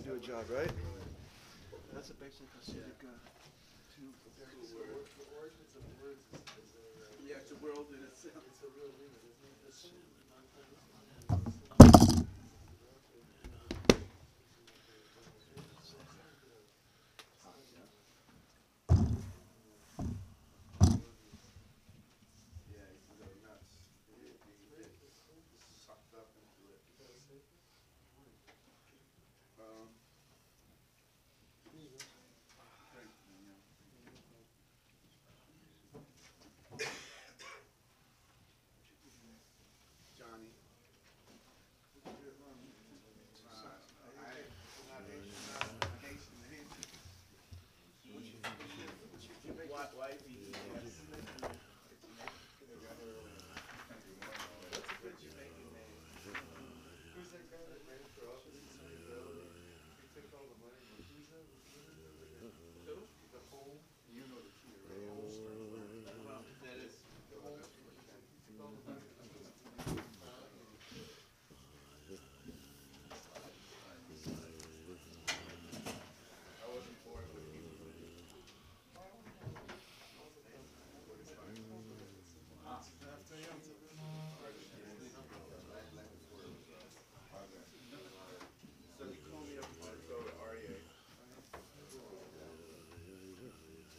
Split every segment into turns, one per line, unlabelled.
do a job, right? That's a basic Hasidic two.
The origins of words is
Yeah, it's a world in itself.
it's a real limit, isn't it? There's so many
Yeah, you can go nuts. You get sucked up into it. Johnny.
Who's that guy that ran for office in Sunny Valley? He took all the money. Who's that? The home.
You know the key, right? Well, that is.
The home. He took all the money.
I wasn't born when he was living. So he called me up to go to REA.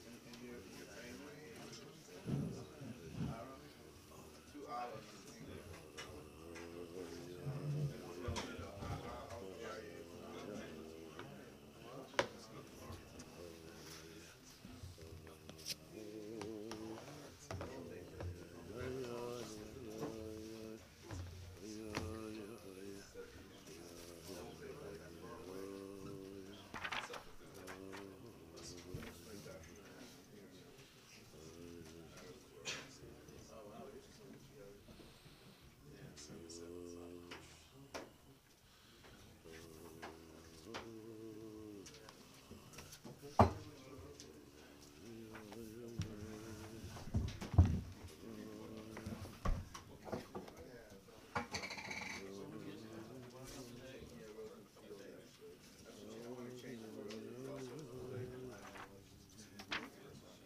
And your family? Two olives.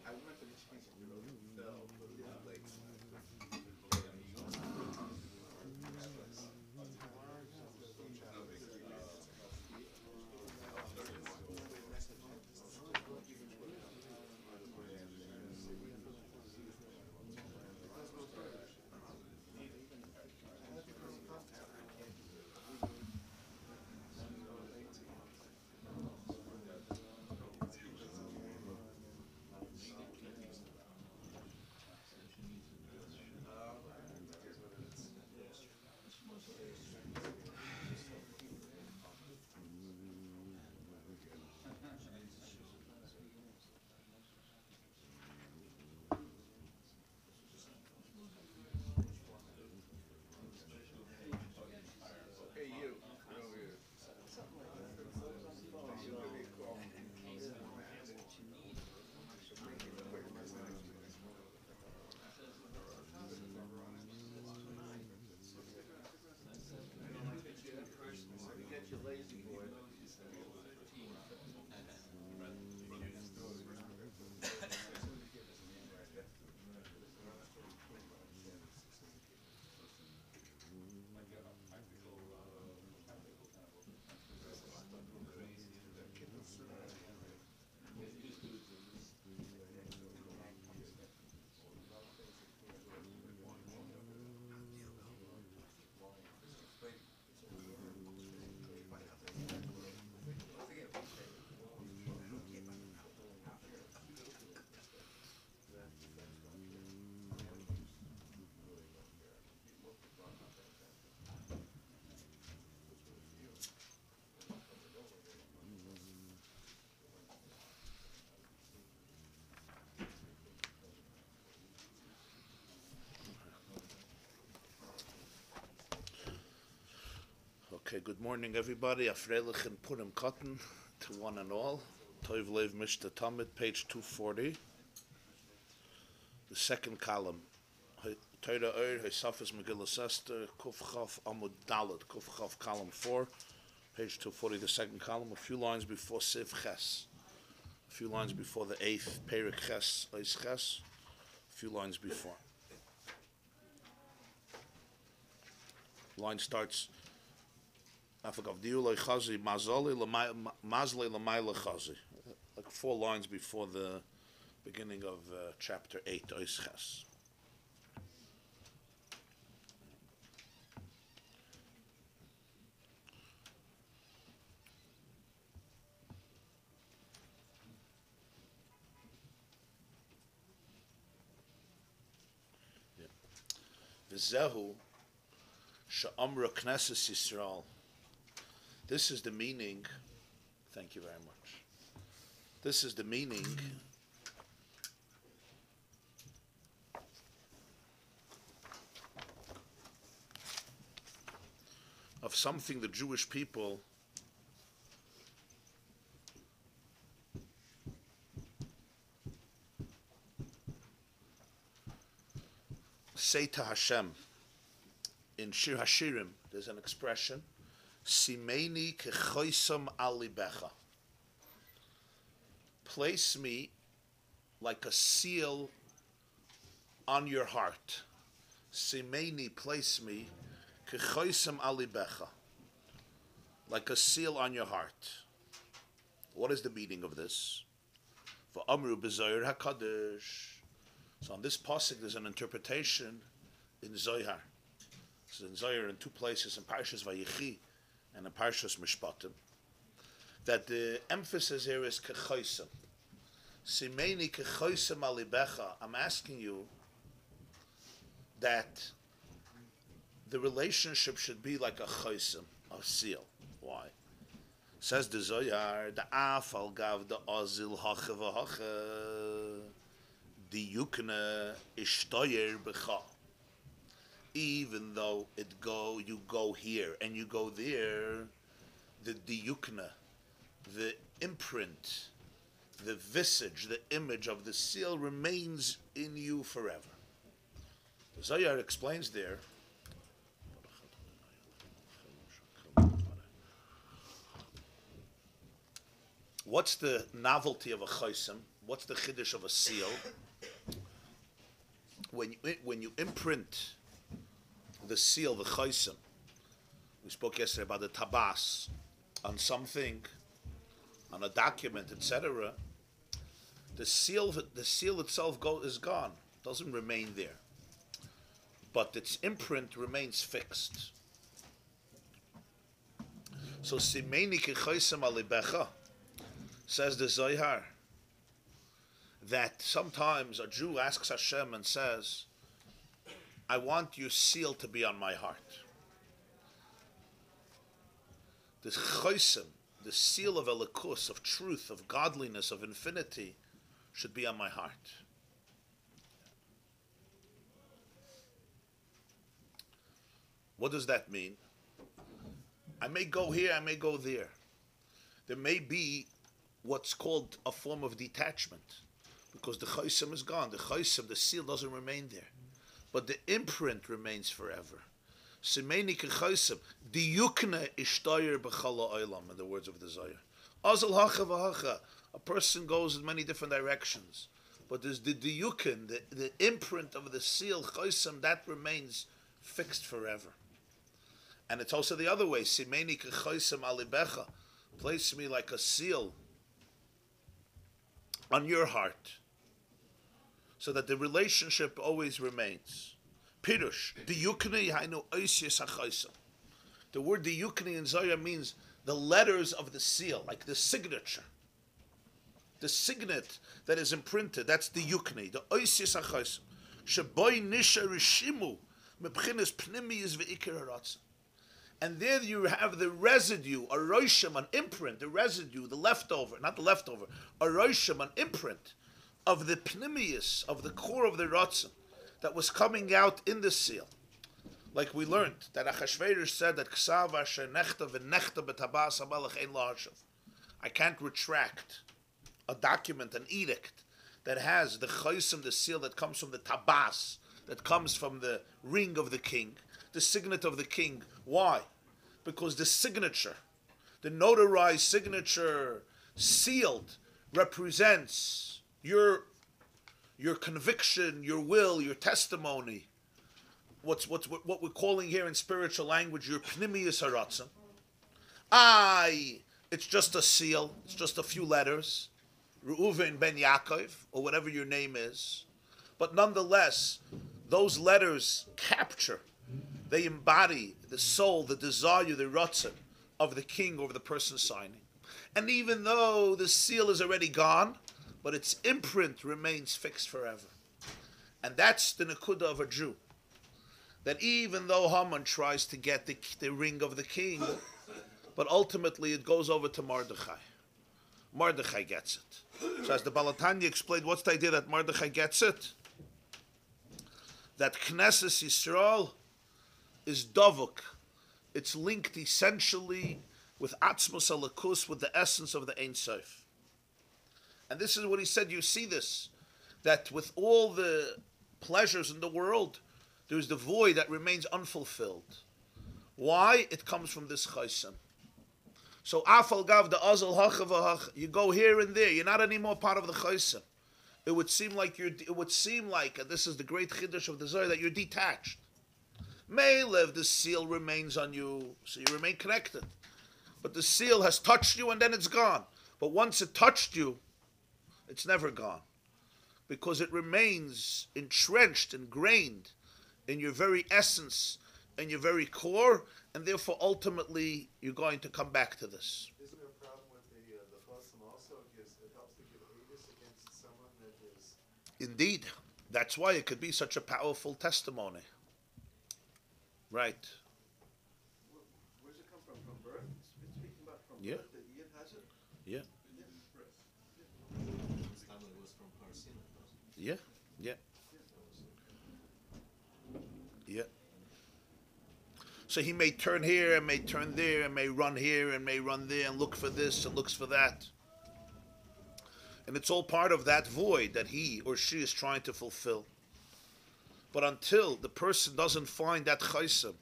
I went to the change it to fell, but it was like hey you, get over here. You give me a call. Get your lazy boy.
Okay, good morning everybody. A freilich and Purim Cotton to one and all. Toiv Lev Mishta Tamid, page 240. The second column. Torah Oir, Hesafis Megillah Esther, Kuf Chaf Amud Dalet, Kuf Chaf column 4, Page 240, the second column, a few lines before Siv Ches. A few lines before the 8th, Perik Ches, Eis Ches. A few lines before. Line starts, Afagav Diulei Chazi, Mazli Lamayla Chazi. Like 4 lines before the beginning of chapter 8, Eis Ches. V'zehu she'amra Knesset Yisrael. This is the meaning. Thank you very much. This is the meaning of something the Jewish people say to Hashem. In Shir Hashirim, there's an expression, Simeini kechoisam ali becha. Place me like a seal on your heart. Simeini, place me, kechoisam ali becha. Like a seal on your heart. What is the meaning of this? For Amru b'Zohar HaKadosh. So on this pasuk, there's an interpretation in Zohar. So in Zohar, in 2 places, in Parshas Vayechi and in Parshas Mishpatim, that the emphasis here is kechoisam. Simeini kechoisam alibecha. I'm asking you that the relationship should be like a choisam, a seal. Why? Says the Zohar, the afal gav the azil hacha v'hacha, the yukna ishtoyer b'cha. Even though you go here and you go there, the diyukna, the imprint, the visage, the image of the seal remains in you forever. The Zohar explains there. What's the novelty of a choisam? What's the chiddush of a seal? When you imprint the seal, the choisam, we spoke yesterday about the tabas, on something, on a document, etc. The seal itself is gone, doesn't remain there, but its imprint remains fixed. So simeini kechoisam alibecha, says the Zohar, that sometimes a Jew asks Hashem and says, I want your seal to be on my heart. The choisam, the seal of elikus, of truth, of godliness, of infinity, should be on my heart. What does that mean? I may go here, I may go there. There may be what's called a form of detachment, because the choisam is gone. The choisam, the seal, doesn't remain there, but the imprint remains forever. Simeini kechoisam, diyukna ishtoyer b'chala olam, in the words of the Zohar. Azal hacha v'hacha, a person goes in many different directions, but there's the diyukin, the imprint of the seal, choisam, that remains fixed forever. And it's also the other way, simeini kechoisam alibecha, place me like a seal on your heart, so that the relationship always remains. Pirush, diyukni hainu oisius hachoisam. The word diyukni in Zohar means the letters of the seal, like the signature. The signet that is imprinted, that's diyukni, the oisius hachoisam. Sheboi nisha rishimu, mebchinas pnimiyis ve'ikir haratzon. And there you have the residue, a rosham, an imprint, the residue, the leftover, not the leftover, a rosham, an imprint of the pnimius, of the core of the ratzon, that was coming out in the seal. Like we learned, that Achashverosh said that Ksav asher nechta v'nechta b'tabas hamelech ein lahashav. I can't retract a document, an edict, that has the choisam, the seal that comes from the tabas, that comes from the ring of the king, the signet of the king. Why? Because the signature, The notarized signature, sealed, represents your conviction, your will, your testimony. What we're calling here in spiritual language, your pnimius haratzon. It's just a seal. It's just a few letters. Reuven ben Yaakov, or whatever your name is. But nonetheless, those letters capture, they embody the soul, the desire, the ratzon of the king over the person signing. And even though the seal is already gone, but its imprint remains fixed forever. And that's the nekuda of a Jew. That even though Haman tries to get the ring of the king, but ultimately it goes over to Mordechai. Mordechai gets it. So as the Balatanya explained, what's the idea that Mordechai gets it? That Knesset Yisrael is Dovuk. It's linked essentially with Atzmos Alakus, with the essence of the Ein Sof. And this is what he said, you see this, that with all the pleasures in the world, there's the void that remains unfulfilled. Why? It comes from this chaysim. So afal gav the azal hachavah, you go here and there. You're not anymore part of the chaysim. It would seem like, and this is the great chiddush of the Zohar, that you're detached. Meilev, the seal remains on you, so you remain connected. But the seal has touched you and then it's gone. But once it touched you, it's never gone. Because it remains entrenched, ingrained in your very essence, in your very core, and therefore ultimately you're going to come back to this.
Isn't there a problem with the chasam also? It helps to give aegis against someone that is...
Indeed. That's why it could be such a powerful testimony. Right.
Where's it come from? From birth? It's speaking about from
Yeah.
birth that Yid has it?
Yeah.
This time it was from Parsina.
Yeah. Yeah. Yeah. So he may turn here and may turn there and may run here and may run there and look for this and looks for that. And it's all part of that void that he or she is trying to fulfill. But until the person doesn't find that chaysim,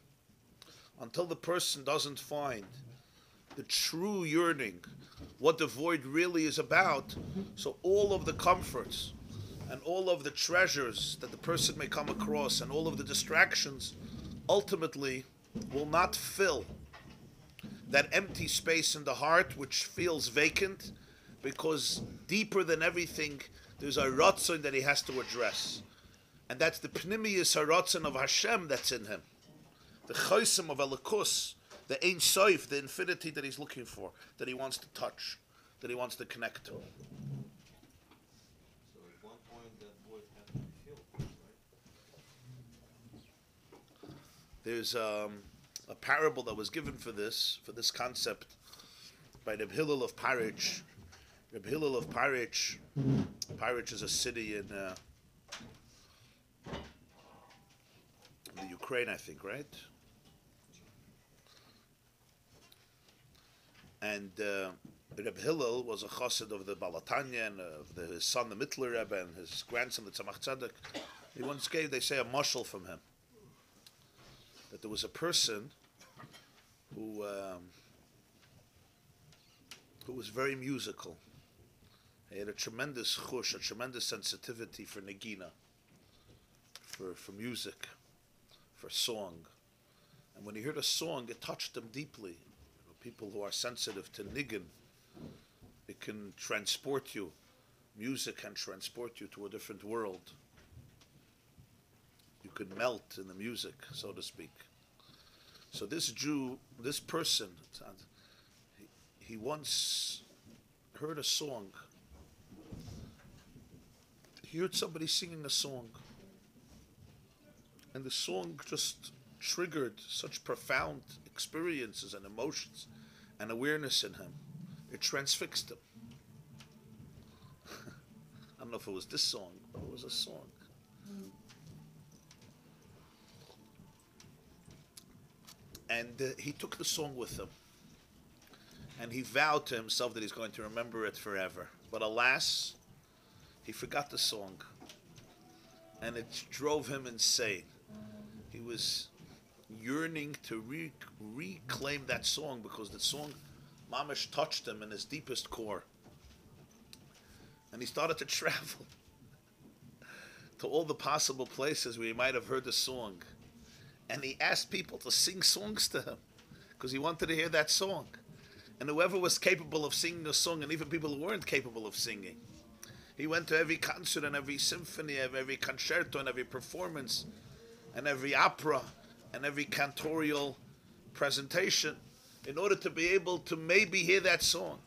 until the person doesn't find the true yearning, what the void really is about, so all of the comforts and all of the treasures that the person may come across and all of the distractions ultimately will not fill that empty space in the heart which feels vacant, because deeper than everything there's a ratzon that he has to address. And that's the pnimius haratzon of Hashem that's in him. The chaysim of Elikus, the Ein Sof, the infinity that he's looking for, that he wants to touch, that he wants to connect to.
So at one point that void had to be filled, right?
There's a parable that was given for this concept by Reb Hillel of Parich. Reb Hillel of Parich. Parich is a city in the Ukraine, I think, right? And Reb Hillel was a chassid of the Balatanya and of his son, the Mittler Rebbe, and his grandson, the Tzemach Tzedek. He once gave, they say, a mashal from him. That there was a person who was very musical. He had a tremendous chush, a tremendous sensitivity for negina, for music, for song. And when he heard a song, it touched him deeply. People who are sensitive to niggin, it can transport you. Music can transport you to a different world. You can melt in the music, so to speak. So this Jew, this person, he once heard a song. He heard somebody singing a song. And the song just triggered such profound experiences and emotions and awareness in him. It transfixed him. I don't know if it was this song, but it was a song. And he took the song with him. And he vowed to himself that he's going to remember it forever. But alas, he forgot the song. And it drove him insane. He was yearning to reclaim that song, because the song Mamish touched him in his deepest core. And he started to travel to all the possible places where he might have heard the song. And he asked people to sing songs to him because he wanted to hear that song. And whoever was capable of singing a song, and even people who weren't capable of singing, he went to every concert and every symphony, every concerto and every performance and every opera and every cantorial presentation in order to be able to maybe hear that song.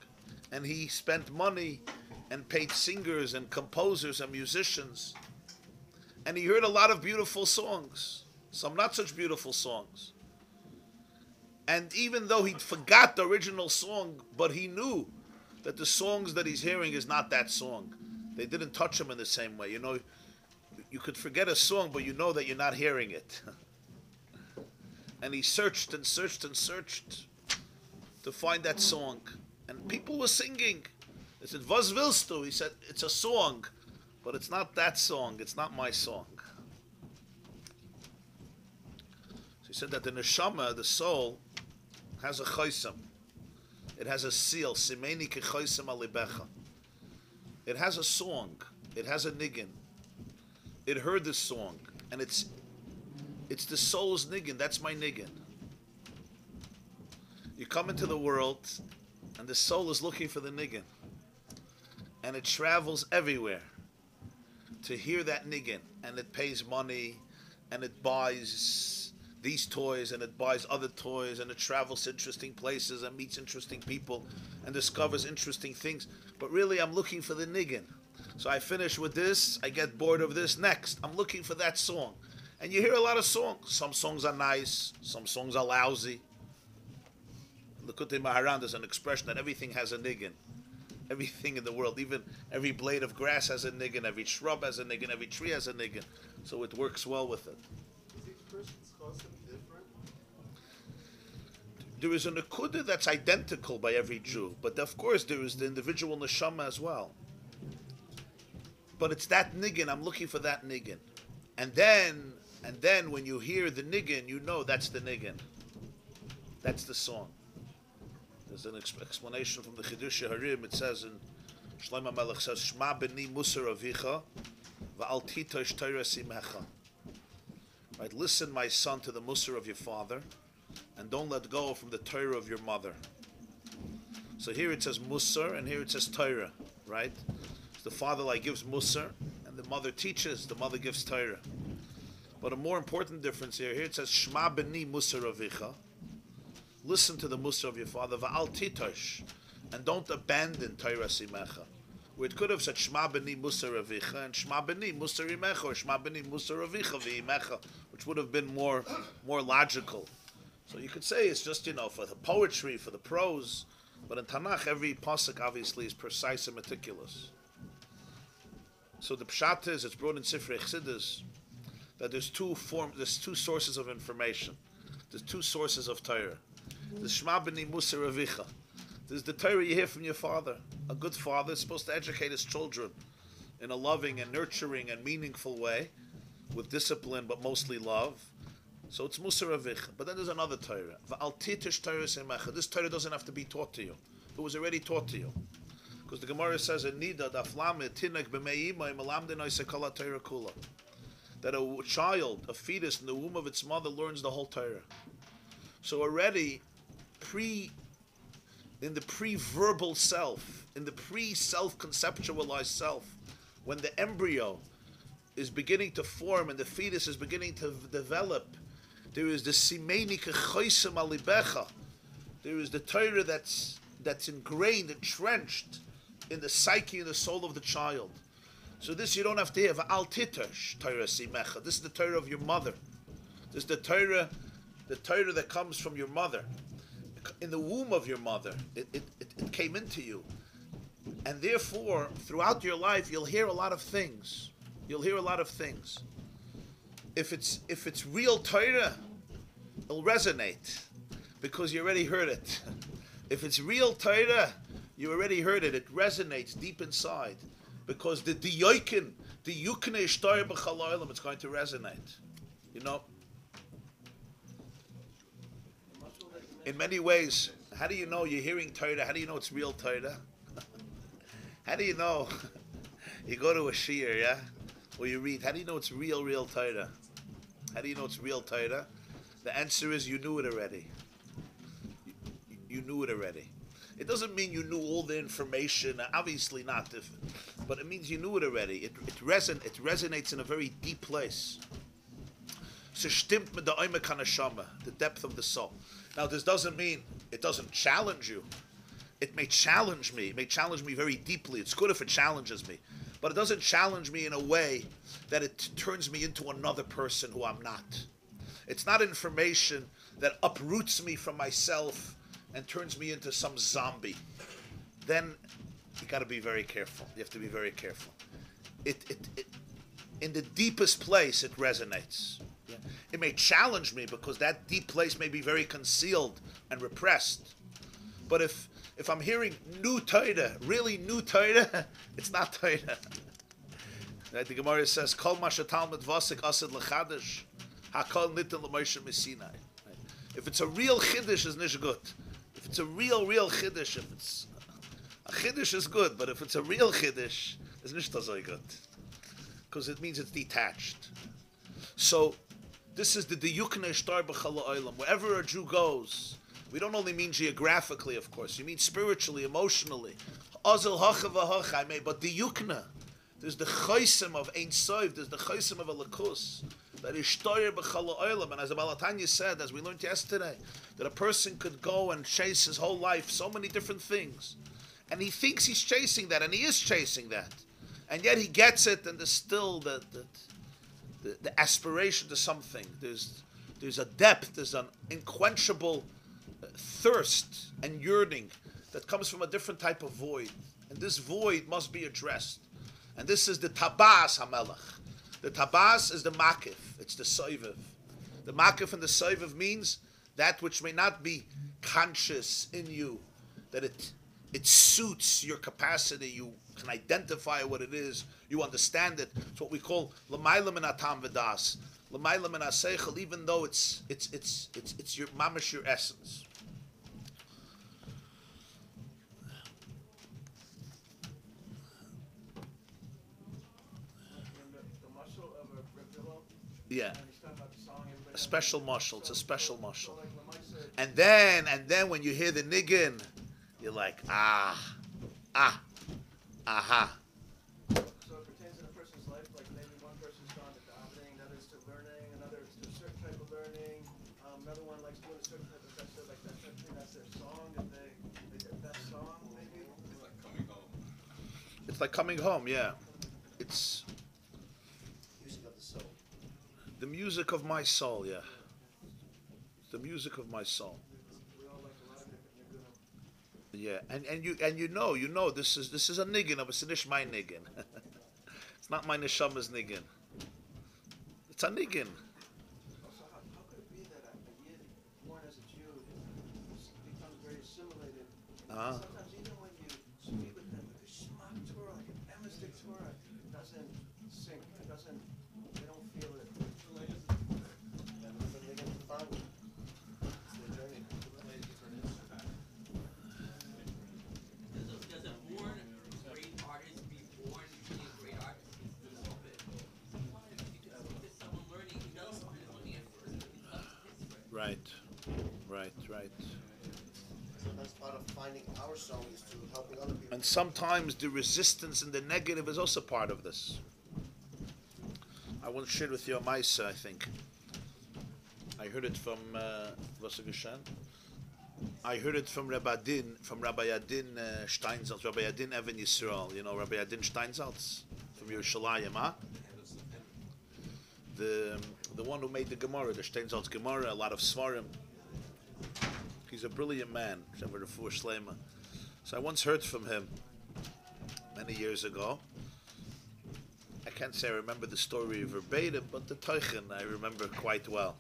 And he spent money and paid singers and composers and musicians. And he heard a lot of beautiful songs, some not such beautiful songs. And even though he forgot the original song, but he knew that the songs that he's hearing is not that song. They didn't touch him in the same way. You know, you could forget a song, but you know that you're not hearing it. And he searched and searched and searched to find that song. And people were singing. They said, "Was willst du?" He said, "It's a song, but it's not that song. It's not my song." So he said that the neshama, the soul, has a choisem. It has a seal. Simeni ke choisem alibecha. It has a song. It has a niggin. It heard the song, and it's the soul's niggin. That's my niggin. You come into the world, and the soul is looking for the niggin, and it travels everywhere to hear that niggin, and it pays money, and it buys these toys, and it buys other toys, and it travels to interesting places and meets interesting people and discovers interesting things. But really, I'm looking for the niggin. So I finish with this, I get bored of this, next. I'm looking for that song. And you hear a lot of songs. Some songs are nice, some songs are lousy. Likutei Maharan, there's an expression that everything has a niggin. Everything in the world, even every blade of grass has a niggin, every shrub has a niggin, every tree has a niggin. So it works well with it.
Is each person's chosim different?
There is a nekuda that's identical by every Jew, but of course there is the individual neshama as well. But it's that niggin, I'm looking for that niggin. And then when you hear the niggin, you know that's the niggin. That's the song. There's an explanation from the Chidush Harim. It says in Shlomo Melech says, "Shma b'ni musar avicha, va'al titosh Torah simecha." Right, listen, my son, to the musar of your father, and don't let go from the Torah of your mother. So here it says musar, and here it says Torah. Right, so the father gives musar, and the mother teaches. The mother gives Torah. But a more important difference here it says Shma b'ni musar avicha. Listen to the musar of your father, va'al titosh, and don't abandon Torah simecha. Where it could have said Shma b'ni musar avicha and Shma b'ni musar imecha, or Shma b'ni musar avicha v'imecha, which would have been more logical. So you could say it's just, for the poetry, for the prose, but in Tanakh every pasuk obviously is precise and meticulous. So the pshat is, it's brought in Sifrei Chassidus, that there's two sources of information. There's two sources of Torah. There's Shma b'ni musar avicha. There's the Torah you hear from your father. A good father is supposed to educate his children in a loving and nurturing and meaningful way, with discipline but mostly love. So it's musar avicha. But then there's another Torah. Va'al titosh Torah simecha. This Torah doesn't have to be taught to you. It was already taught to you. Because the Gemara says in Nida, daf lamed, tinek b'mei imay melamdin oiseh kol haTorah kula. That a child, a fetus in the womb of its mother, learns the whole Torah. So already, in the pre-verbal self, in the pre-self-conceptualized self, when the embryo is beginning to form and the fetus is beginning to develop, there is the simeni kechoisem alibecha. There is the Torah that's ingrained, entrenched in the psyche and the soul of the child. So this you don't have to hear. Va'al titosh Torah simecha. This is the Torah of your mother. This is the Torah that comes from your mother. In the womb of your mother, it came into you. And therefore, throughout your life, you'll hear a lot of things. You'll hear a lot of things. If it's real Torah, it'll resonate because you already heard it. If it's real Torah, you already heard it. It resonates deep inside because the yukne ishtar b'chal it's going to resonate. In many ways, How do you know you're hearing Torah? How do you know it's real Torah? How do you know? You go to a shiur, yeah? Or you read, how do you know it's real Torah? How do you know it's real Torah? The answer is you knew it already. You knew it already. It doesn't mean you knew all the information, obviously not, but it means you knew it already. It resonates in a very deep place. So stimmt mit der Oimek HaNeshama, the depth of the soul. Now this doesn't mean it doesn't challenge you. It may challenge me. It may challenge me very deeply. It's good if it challenges me. But it doesn't challenge me in a way that it turns me into another person who I'm not. It's not information that uproots me from myself and turns me into some zombie. Then you got to be very careful. You have to be very careful. It in the deepest place, it resonates. Yeah. It may challenge me because that deep place may be very concealed and repressed. But if I'm hearing new Torah, really new Torah, it's not Torah. Right? The Gemara says, "Kol ma shetalmid vasik asid lechadish, hakol nitin l'Moshe Messinai." If it's a real chiddush, it's nicht good. If it's a real chiddush, if it's a chiddush is good, but if it's a real chiddush, it's nicht so good, because it means it's detached. So this is the diyuknei shtar b'chal ha'olam. Wherever a Jew goes, we don't only mean geographically, of course. You mean spiritually, emotionally. Azil hacha v'hacha, but diyukna. There's the chaysim of Ein Sof. There's the chaysim of a lakus. That is shtar b'chal ha'olam. And as the Balatanya said, as we learned yesterday, that a person could go and chase his whole life so many different things, and he thinks he's chasing that, and he is chasing that, and yet he gets it, and there's still the aspiration to something. There's a depth, there's an unquenchable thirst and yearning that comes from a different type of void, and this void must be addressed. And this is the tabas hamelach. The tabas is the makif, it's the soiviv. The makif and the soiviv means that which may not be conscious in you, that it suits your capacity, you can identify what it is, you understand it. It's what we call l'mayla min hatam v'das, l'mayla min haseichel, even though it's your mamash, your essence. Yeah, a special mashal. It's a special mashal. And then when you hear the niggin, you're like, aha.
So it pertains in a person's life, like maybe one person's gone to davening, another is to learning, another is to a certain type of learning, another one likes doing a certain type of festival, like that type of thing, that's their song, and they their best song, maybe.
It's like coming home.
It's like coming home, yeah. It's
Music of the soul.
the music of my soul, yeah. The music of my soul.
We all like a lot of different nigunim.
Yeah, and you know this is a niggin, but it's nicht my niggin. It's not my neshama's niggin. It's a niggin.
Also, how could it be that a yid born as a Jew becomes very assimilated? Sometimes even when you speak with them, the Shema Torah, like an emistic Torah, doesn't sink. It doesn't. They don't feel it.
Does a born great artist be born being a great artist? Because someone learning, he knows something is looking at first, but he loves history.
Right.
Sometimes part of finding our song is to helping other people.
And sometimes the resistance and the negative is also part of this. I once shared with you a Maisa, I think. I heard it from I heard it from Rabbi Yadin Steinsaltz, Rabbi Yadin Even Yisrael. You know Rabbi Yadin Steinsaltz from Yerushalayim, huh? The one who made the Gemara, the Steinsaltz Gemara, a lot of Svarim. He's a brilliant man. So I once heard from him many years ago. I can't say I remember the story verbatim, but the Teichen I remember quite well.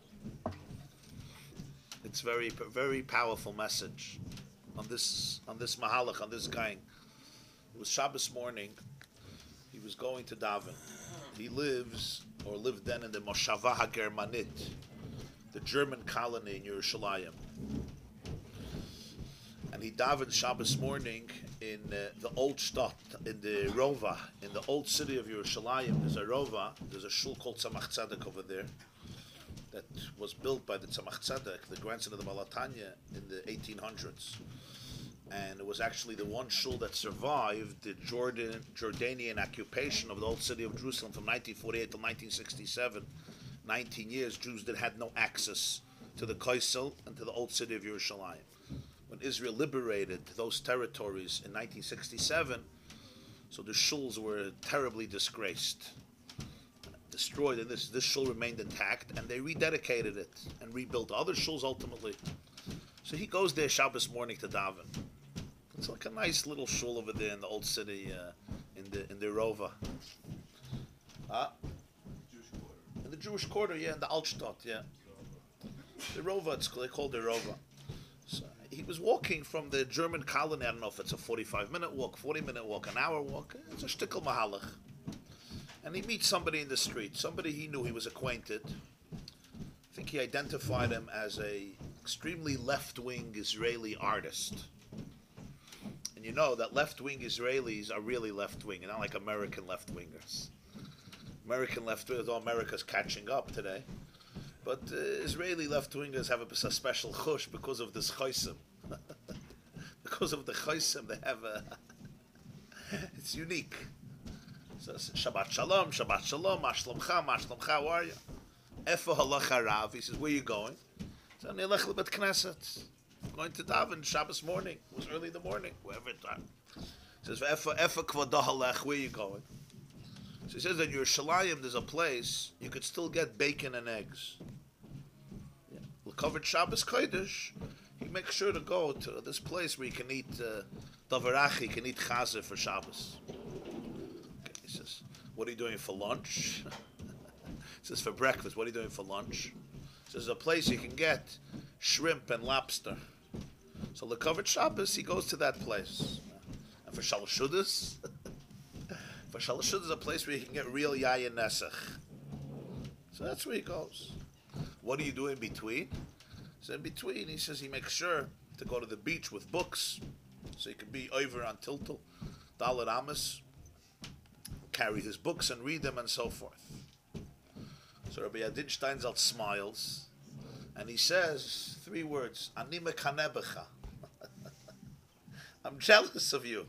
It's very, very powerful message on this mahalach, on this guy. It was Shabbos morning. He was going to daven. He lived then in the Moshava HaGermanit, the German colony in Yerushalayim. And he davened Shabbos morning in the old Stadt, in the Rova, in the old city of Yerushalayim. There's a Rova, there's a shul called Tzemach Tzedek over there that was built by the Tzemach Tzedek, the grandson of the Balatanya, in the 1800s. And it was actually the one shul that survived the Jordanian occupation of the old city of Jerusalem from 1948 to 1967. 19 years, Jews that had no access to the Kaisel and to the old city of Yerushalayim. When Israel liberated those territories in 1967, so the shuls were terribly disgraced, destroyed, and this shul remained intact, and they rededicated it and rebuilt other shuls ultimately. So he goes there Shabbos morning to daven. It's like a nice little shul over there in the old city, in the Rova. In the Jewish quarter, yeah, in the Altstadt, yeah. The Rova, they called the Rova. So he was walking from the German colony. I don't know if it's a 45-minute walk, 40-minute walk, an hour walk. It's a shtickle mahalach. And he meets somebody in the street, somebody he knew, he was acquainted. I think he identified him as a extremely left-wing Israeli artist. And you know that left-wing Israelis are really left-wing, not like American left-wingers. American left-wingers, although America's catching up today. But Israeli left-wingers have a special chush because of this chaysim. Because of the chaysim, they have a... it's unique. So Shabbat Shalom, ma shlomcha, how are you? Efa halacha Rav, he says, where are you going? So I'm Knesset. Going to daven Shabbos morning. It was early in the morning, wherever it's at. He says, Efa kvadah halech, where are you going? So he says that in Yerushalayim there's a place you could still get bacon and eggs. We'll cover Shabbos Kodesh. He makes sure to go to this place where you can eat davarachi, you can eat chazer for Shabbos. Okay, he says, what are you doing for lunch? He says, for breakfast. What are you doing for lunch? He says, there's a place you can get shrimp and lobster. So the covered Shabbos, he goes to that place. And for Shalashudas, for Shalashudas is a place where you can get real yayin nesach. So that's where he goes. What do you do in between? So in between, he says he makes sure to go to the beach with books, so he can be over on Tiltal, Dalet Amos, carry his books and read them and so forth. So Rabbi Adin Steinzalt smiles, and he says 3 words, Ani mekanebecha. I'm jealous of you.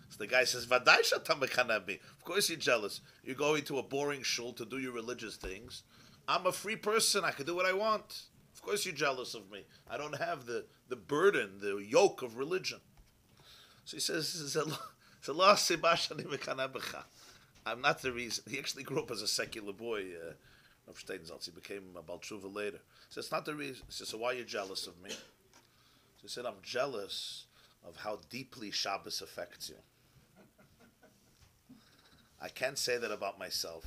So the guy says, Vaday she'ata mekanebi. Of course you're jealous. You're going to a boring shul to do your religious things. I'm a free person. I can do what I want. Of course you're jealous of me. I don't have the burden, the yoke of religion. So he says, I'm not the reason. He actually grew up as a secular boy. He became a Baal Tshuva later. He says, it's not the reason. He says, so why are you jealous of me? So he said, I'm jealous of how deeply Shabbos affects you. I can't say that about myself.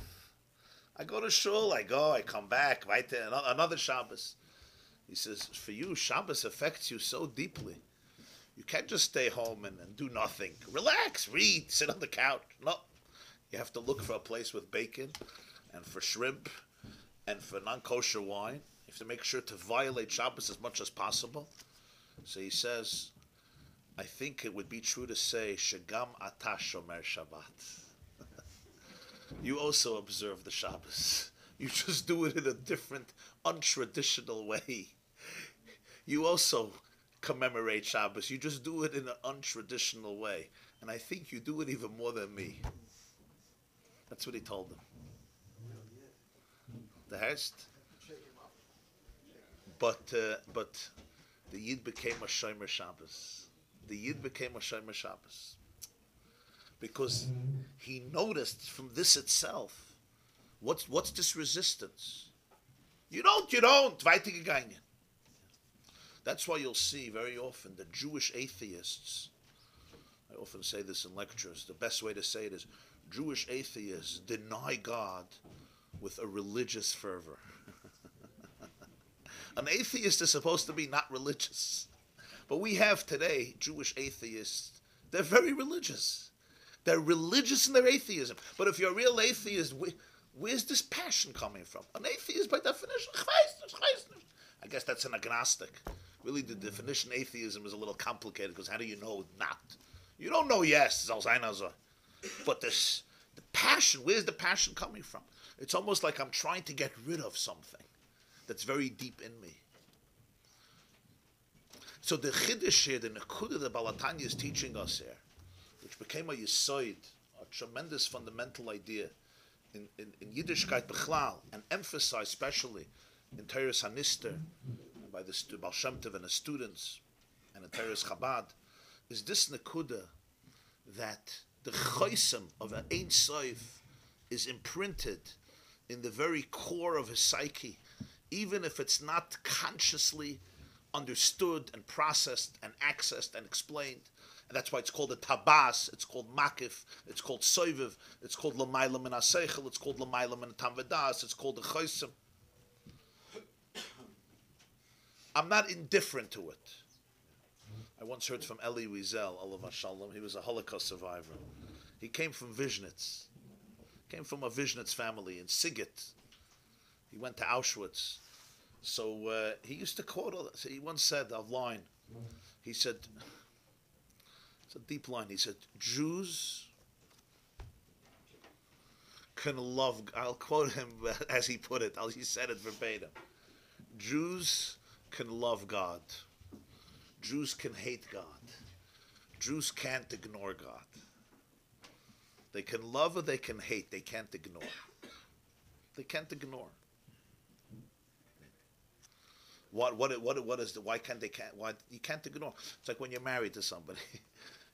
I go to shul, I come back, right there, another Shabbos. He says, for you, Shabbos affects you so deeply. You can't just stay home and do nothing. Relax, read, sit on the couch. No. You have to look for a place with bacon and for shrimp and for non-kosher wine. You have to make sure to violate Shabbos as much as possible. So he says, I think it would be true to say, Shegam ata shomer Shabbat. You also observe the Shabbos. You just do it in a different, untraditional way. You also commemorate Shabbos. You just do it in an untraditional way. And I think you do it even more than me. That's what he told them. The Hest. But the Yid became a Shomer Shabbos. The Yid became a Shomer Shabbos. Because he noticed from this itself, what's this resistance? You don't, weitergegangen. That's why you'll see very often the Jewish atheists, I often say this in lectures, the best way to say it is, Jewish atheists deny God with a religious fervor. An atheist is supposed to be not religious. But we have today Jewish atheists, they're very religious. They're religious in their atheism. But if you're a real atheist, where's this passion coming from? An atheist, by definition, I guess that's an agnostic. Really, the definition of atheism is a little complicated because how do you know not? You don't know yes, but the passion, where's the passion coming from? It's almost like I'm trying to get rid of something that's very deep in me. So the Chiddush here, the Nekuda the Balatanya is teaching us here, which became a Yisoid, a tremendous fundamental idea in Yiddishkeit Bechlal, and emphasized especially in Teres Hanister, and by the Baal Shem Tov and his students, and in Teres Chabad, is this Nekuda that the Chosim of an Ein Sof is imprinted in the very core of his psyche, even if it's not consciously understood and processed and accessed and explained. And that's why it's called a tabas, it's called makif, it's called soiviv, it's called l'mayla min ha-seichel, it's called l'mayla min ha-tamvedas, it's called the chosim. I'm not indifferent to it. I once heard from Eli Wiesel, alav shalom. He was a Holocaust survivor. He came from Vishnitz. Came from a Vishnitz family in Sigit. He went to Auschwitz. So he used to quote all this. He once said a line. He said, it's a deep line. He said, Jews can love, I'll quote him as he put it. He said it verbatim. Jews can love God. Jews can hate God. Jews can't ignore God. They can love or they can hate. They can't ignore. They can't ignore. What is the, why you can't ignore? It's like when you're married to somebody.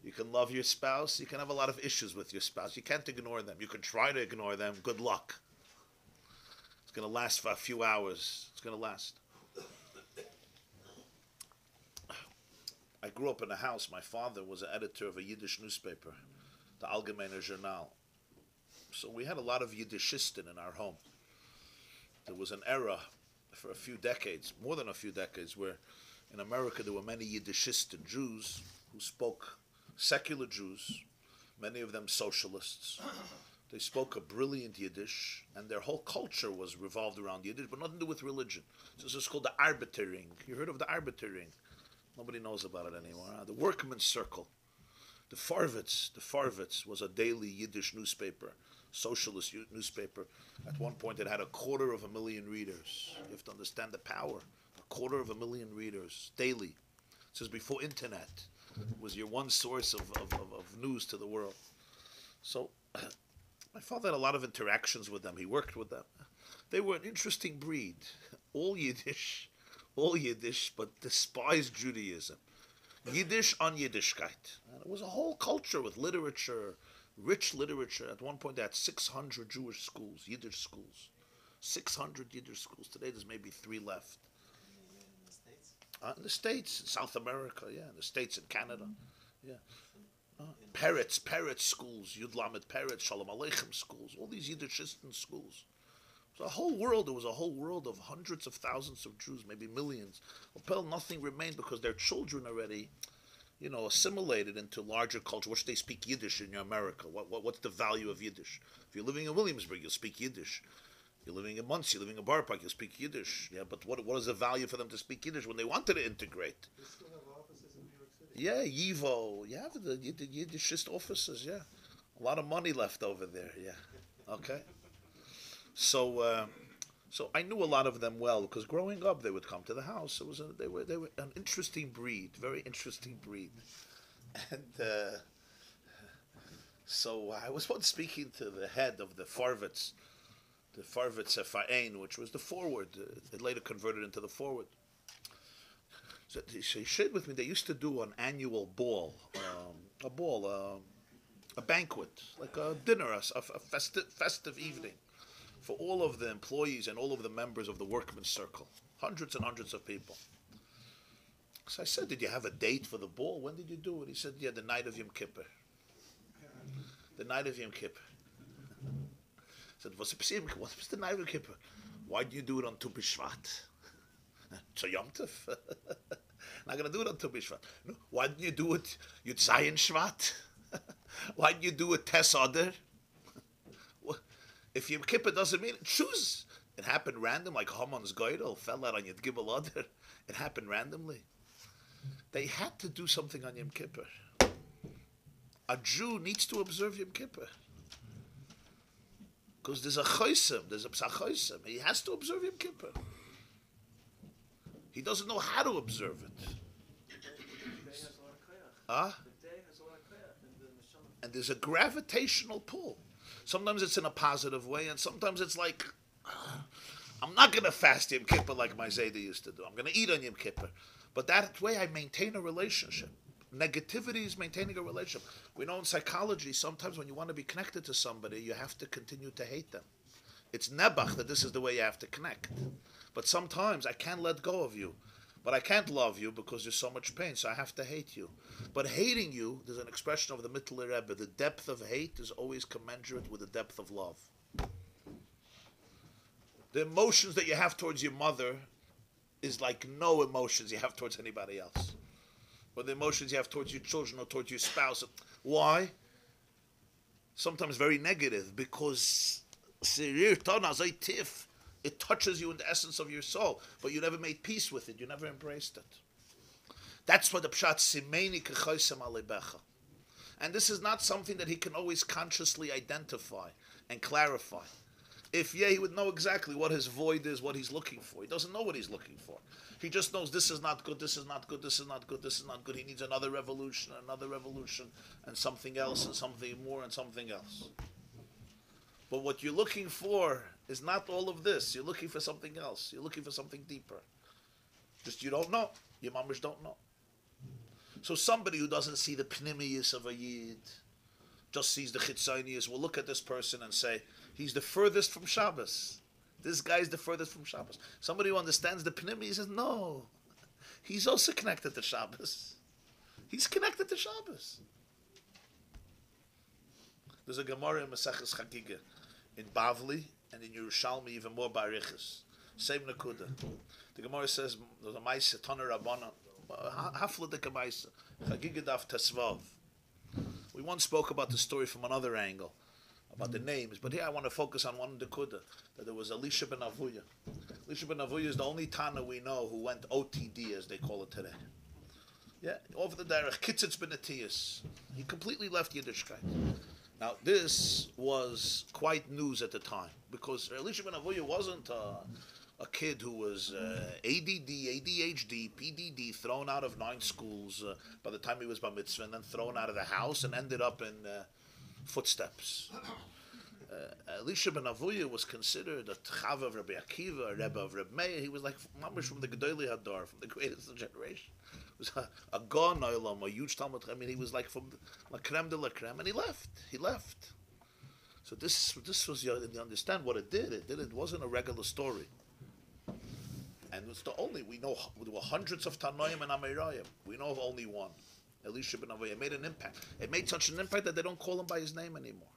You can love your spouse. You can have a lot of issues with your spouse. You can't ignore them. You can try to ignore them. Good luck. It's going to last for a few hours. It's going to last. I grew up in a house. My father was an editor of a Yiddish newspaper, the Allgemeine Journal. So we had a lot of Yiddishisten in our home. There was an era for a few decades, more than a few decades, where in America there were many Yiddishisten Jews who spoke, secular Jews, many of them socialists. They spoke a brilliant Yiddish, and their whole culture was revolved around Yiddish, but nothing to do with religion. So this is called the Arbitering. You heard of the Arbitering? Nobody knows about it anymore. The Workman's Circle. The Farvitz was a daily Yiddish newspaper, socialist newspaper. At one point it had 250,000 readers. You have to understand the power. 250,000 readers daily. It says before internet. It was your one source of news to the world. So my father had a lot of interactions with them. He worked with them. They were an interesting breed. All Yiddish, but despised Judaism. Yiddish on Yiddishkeit. And it was a whole culture with literature, rich literature. At one point they had 600 Jewish schools, Yiddish schools. 600 Yiddish schools. Today there's maybe 3 left. In the States, in South America, yeah. In the States and Canada, yeah. Peretz schools, Yud Lamed Peretz, Shalom Aleichem schools, all these Yiddishisten schools. It was a whole world of hundreds of thousands of Jews, maybe millions. Well, nothing remained because their children already, assimilated into larger culture. What should they speak Yiddish in America? What's the value of Yiddish? If you're living in Williamsburg, you'll speak Yiddish. You're living in Muncie, you're living in Bar Park, you'll speak Yiddish. Yeah, but what is the value for them to speak Yiddish when they wanted to integrate?
They still have offices in New York City.
Yeah, YIVO. You have the Yiddishist offices, yeah. A lot of money left over there, yeah. Okay. So I knew a lot of them well because growing up they would come to the house. They were an interesting breed, very interesting breed, and so I was once speaking to the head of the Farvitz Ephraim, which was the forward. It later converted into the forward. So he shared with me they used to do an annual ball, a banquet, like a dinner, a festive evening, for all of the employees and all of the members of the Workman's Circle, hundreds and hundreds of people. So I said, did you have a date for the ball? When did you do it? He said, yeah, the night of Yom Kippur. The night of Yom Kippur. I said, what's the night of Yom Kippur? Why do you do it on Tu B'Shvat? It's a Yom Tov. Not going to do it on Tu B'Shvat. No, why didn't you do it Yud Zayin Shvat? Why didn't you do it Tes Adar? If Yom Kippur doesn't mean it, choose. It happened random, like Haman's Goydel fell out on Yud Gimel Adar. It happened randomly. They had to do something on Yom Kippur. A Jew needs to observe Yom Kippur. Because there's a chosim, there's a psachosim. He has to observe Yom Kippur. He doesn't know how to observe it.
The day has a lot of koyach.
Ah?
The day has a lot of koyach. And the neshama.
And there's a gravitational pull. Sometimes it's in a positive way, and sometimes it's like, I'm not going to fast Yom Kippur like my Zayda used to do. I'm going to eat on Yom Kippur. But that way I maintain a relationship. Negativity is maintaining a relationship. We know in psychology, sometimes when you want to be connected to somebody, you have to continue to hate them. It's nebach that this is the way you have to connect. But sometimes I can't let go of you. But I can't love you because there's so much pain, so I have to hate you. But hating you, there's an expression of the Mittler Rebbe, the depth of hate is always commensurate with the depth of love. The emotions that you have towards your mother is like no emotions you have towards anybody else. Or the emotions you have towards your children or towards your spouse. Why? Sometimes very negative, because it touches you in the essence of your soul, but you never made peace with it, you never embraced it. That's what the pshat simeni kechoisem alebecha. And this is not something that he can always consciously identify and clarify. If he would know exactly what his void is, what he's looking for. He doesn't know what he's looking for. He just knows this is not good, this is not good, this is not good, this is not good. He needs another revolution, and something else, and something more, and something else. But what you're looking for is not all of this. You're looking for something else. You're looking for something deeper. Just you don't know. Your mamish don't know. So somebody who doesn't see the pnimiyus of a yid, just sees the chitzonius, will look at this person and say, he's the furthest from Shabbos. This guy's the furthest from Shabbos. Somebody who understands the pnimiyus says, no, he's also connected to Shabbos. He's connected to Shabbos. There's a Gemara in Maseches Chagiga in Bavli and in Yerushalmi, even more Barichas. Same Nakuda. The Gemara says, there's a Maise, Toner Rabbana, Hafla de Kamaisa, Chagiga Daf Tesvav. We once spoke about the story from another angle, about the names, but here I want to focus on one Nakuda, that there was Elisha ben Avuya. Elisha ben Avuya is the only Tana we know who went OTD, as they call it today. Yeah, over the derech, Kitzitz ben Atiyas. He completely left Yiddishkeit. Now, this was quite news at the time, because Elisha ben Avuya wasn't a kid who was ADD, ADHD, PDD, thrown out of 9 schools by the time he was bar mitzvah, and then thrown out of the house and ended up in footsteps. Elisha ben Avuya was considered a Tchav of Rabbi Akiva, a Rebbe of Rabbi Meir. He was like mamish from the Gedolei Hadar, from the greatest of generation. He was a Gon Olam, a huge Talmud. I mean, he was like from la creme de la creme, and he left. He left. So this was, you understand what it did. It wasn't a regular story. And it's the only, we know there were hundreds of Tanoim and Amirayim. We know of only one. Elisha ben Avuya made an impact. It made such an impact that they don't call him by his name anymore.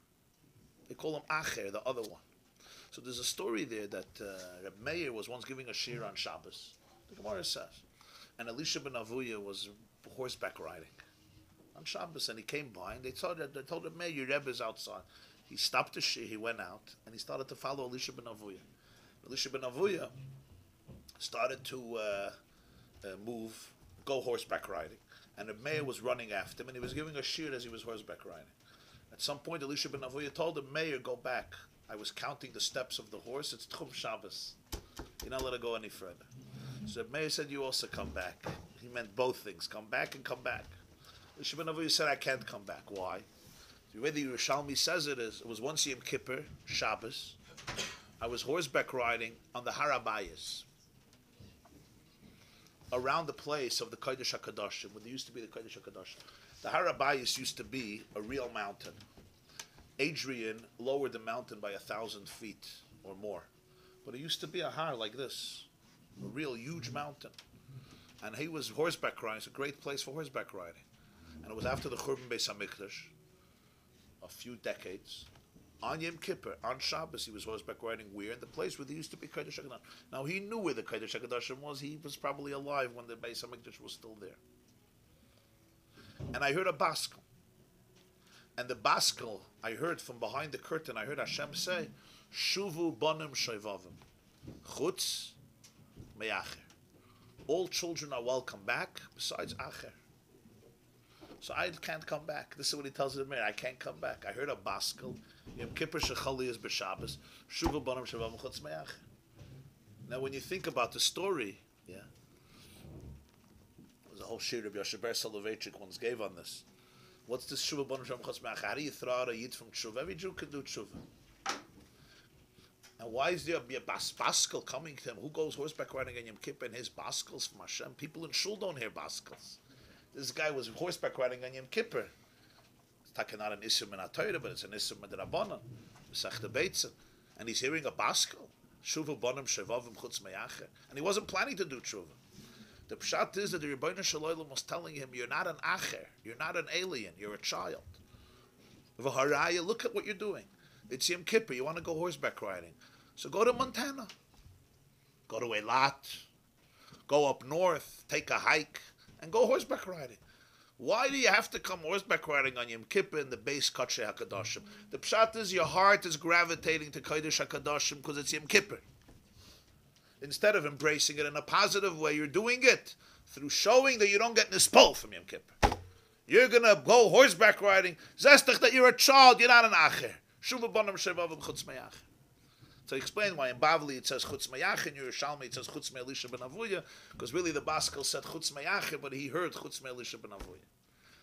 They call him Acher, the other one. So there's a story there that Reb Meir was once giving a shir on Shabbos. The Gemara says. And Elisha ben Avuya was horseback riding on Shabbos, and he came by, and they told Reb Meir, your Rebbe is outside. He stopped the shir, he went out, and he started to follow Elisha ben Avuya. Elisha ben Avuya started to go horseback riding. And the mayor was running after him, and he was giving a shir as he was horseback riding. At some point, Elisha ben Avuya told the mayor, go back. I was counting the steps of the horse. It's Tchum Shabbos. You're not let it go any further. So the mayor said, you also come back. He meant both things, come back and come back. Elisha ben Avuya said, I can't come back. Why? The way the Yerushalmi says it is, it was once Yom Kippur, Shabbos. I was horseback riding on the Harabayas, around the place of the Kodesh HaKadoshim, when there used to be the Kodesh HaKadoshim. The Harabayas used to be a real mountain. Adrian lowered the mountain by 1,000 feet or more. But it used to be a har like this, a real huge mountain. And he was horseback riding. It's a great place for horseback riding. And it was after the Churban Beis HaMikdash, a few decades. On Yom Kippur, on Shabbos, he was horseback riding where? In the place where there used to be Kodesh HaKadoshim. Now, he knew where the Kodesh HaKadoshim was. He was probably alive when the Beis HaMikdash was still there. And I heard a baskel. And the baskel, I heard from behind the curtain, I heard Hashem say, Shuvu bonim shoivavim, chutz meyacher. all children are welcome back, besides Acher. So I can't come back. This is what he tells the mayor. I can't come back. I heard a baskel. Yom Kippur shechali is b'Shabbos. Shuva bonam shevav chutz me'acher. Now, when you think about the story, yeah, there's a whole shir Rabbi Yosheber Soloveitchik once gave on this. What's this shuva bonam shevav chutz me'acher? How do you throw out a yid from tshuva? Every Jew can do tshuva. And why is there a baskel coming to him? Who goes horseback riding on Yom Kippur and his baskels from Hashem? People in shul don't hear baskels. This guy was horseback riding on Yom Kippur. It's talking not an Isser min HaTorah, but it's an Isser min Rabbanan. Masechta Beitzah. And he's hearing a baskel. Shuva bonam shevavim chutz me'acher. And he wasn't planning to do tshuva. The pshat is that the Rebbeinu Shalom was telling him, you're not an acher. You're not an alien. You're a child. V'haraya, look at what you're doing. It's Yom Kippur. You want to go horseback riding. So go to Montana. Go to Eilat. Go up north. Take a hike. And go horseback riding. Why do you have to come horseback riding on Yom Kippur in the base Kodesh HaKadoshim? The pshat is your heart is gravitating to Kodesh HaKadoshim because it's Yom Kippur. Instead of embracing it in a positive way, you're doing it through showing that you don't get nispol from Yom Kippur. You're going to go horseback riding. Zestach that you're a child, you're not an acher. Shuva bonam shevavim chutz me'acher. So explain why in Bavli it says chutz me'acher, in Yerushalmi it says chutz me'elisha ben Avuya, because really the Baskel said chutz me'acher, but he heard chutz me'elisha ben Avuya.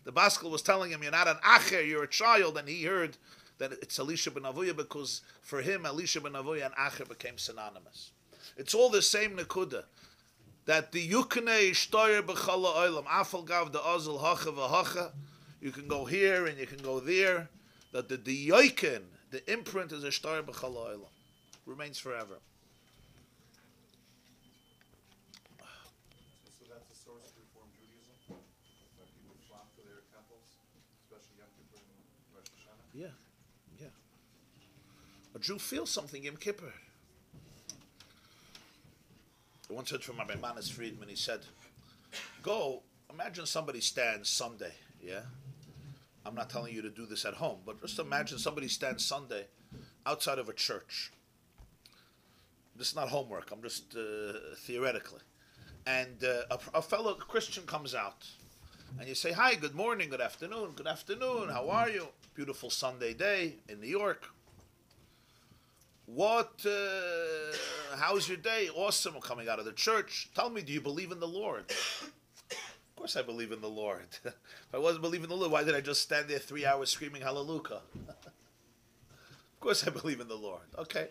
The Baskel was telling him, you're not an acher, you're a child, and he heard that it's Elisha ben Avuya, because for him, Elisha ben Avuya and acher became synonymous. It's all the same nekuda, that the yuknei shtoyer b'chala oilam, afal gav the ozil hacha v'hacha, you can go here and you can go there, that the yoikin, the imprint is a shtoyer b'chala oilam. Remains forever.
So that's the source of Reform Judaism? That people flock to their temples, especially Yom Kippur and Rosh Hashanah?
Yeah. A Jew feels something Yom Kippur. I once heard from Rabbi Manis Friedman, he said, imagine somebody stands Sunday, yeah? I'm not telling you to do this at home, but just imagine somebody stands Sunday outside of a church. This is not homework, I'm just theoretically. And a fellow Christian comes out, and you say, hi, good morning, good afternoon, how are you? Beautiful Sunday day in New York. How's your day? Awesome, I'm coming out of the church. Tell me, do you believe in the Lord? Of course I believe in the Lord. If I wasn't believing in the Lord, why did I just stand there 3 hours screaming hallelujah? Of course I believe in the Lord. Okay.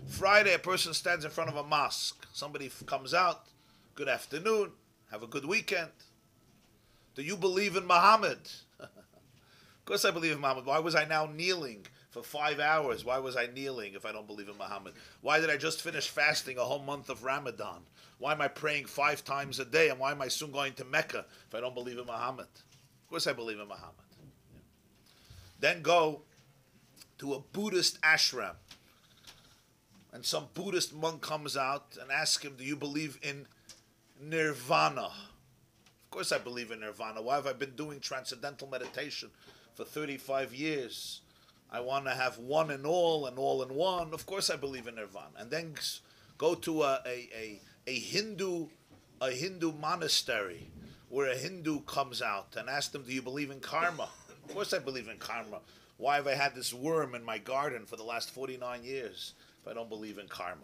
Friday, a person stands in front of a mosque. Somebody comes out. Good afternoon. Have a good weekend. Do you believe in Muhammad? Of course I believe in Muhammad. Why was I now kneeling for 5 hours? Why was I kneeling if I don't believe in Muhammad? Why did I just finish fasting a whole month of Ramadan? Why am I praying 5 times a day? And why am I soon going to Mecca if I don't believe in Muhammad? Of course I believe in Muhammad. Then go to a Buddhist ashram. And some Buddhist monk comes out and asks him, do you believe in nirvana? Of course I believe in nirvana. Why have I been doing transcendental meditation for 35 years? I want to have one and all in one. Of course I believe in nirvana. And then go to a Hindu monastery where a Hindu comes out and asks them, do you believe in karma? Of course I believe in karma. Why have I had this worm in my garden for the last 49 years if I don't believe in karma?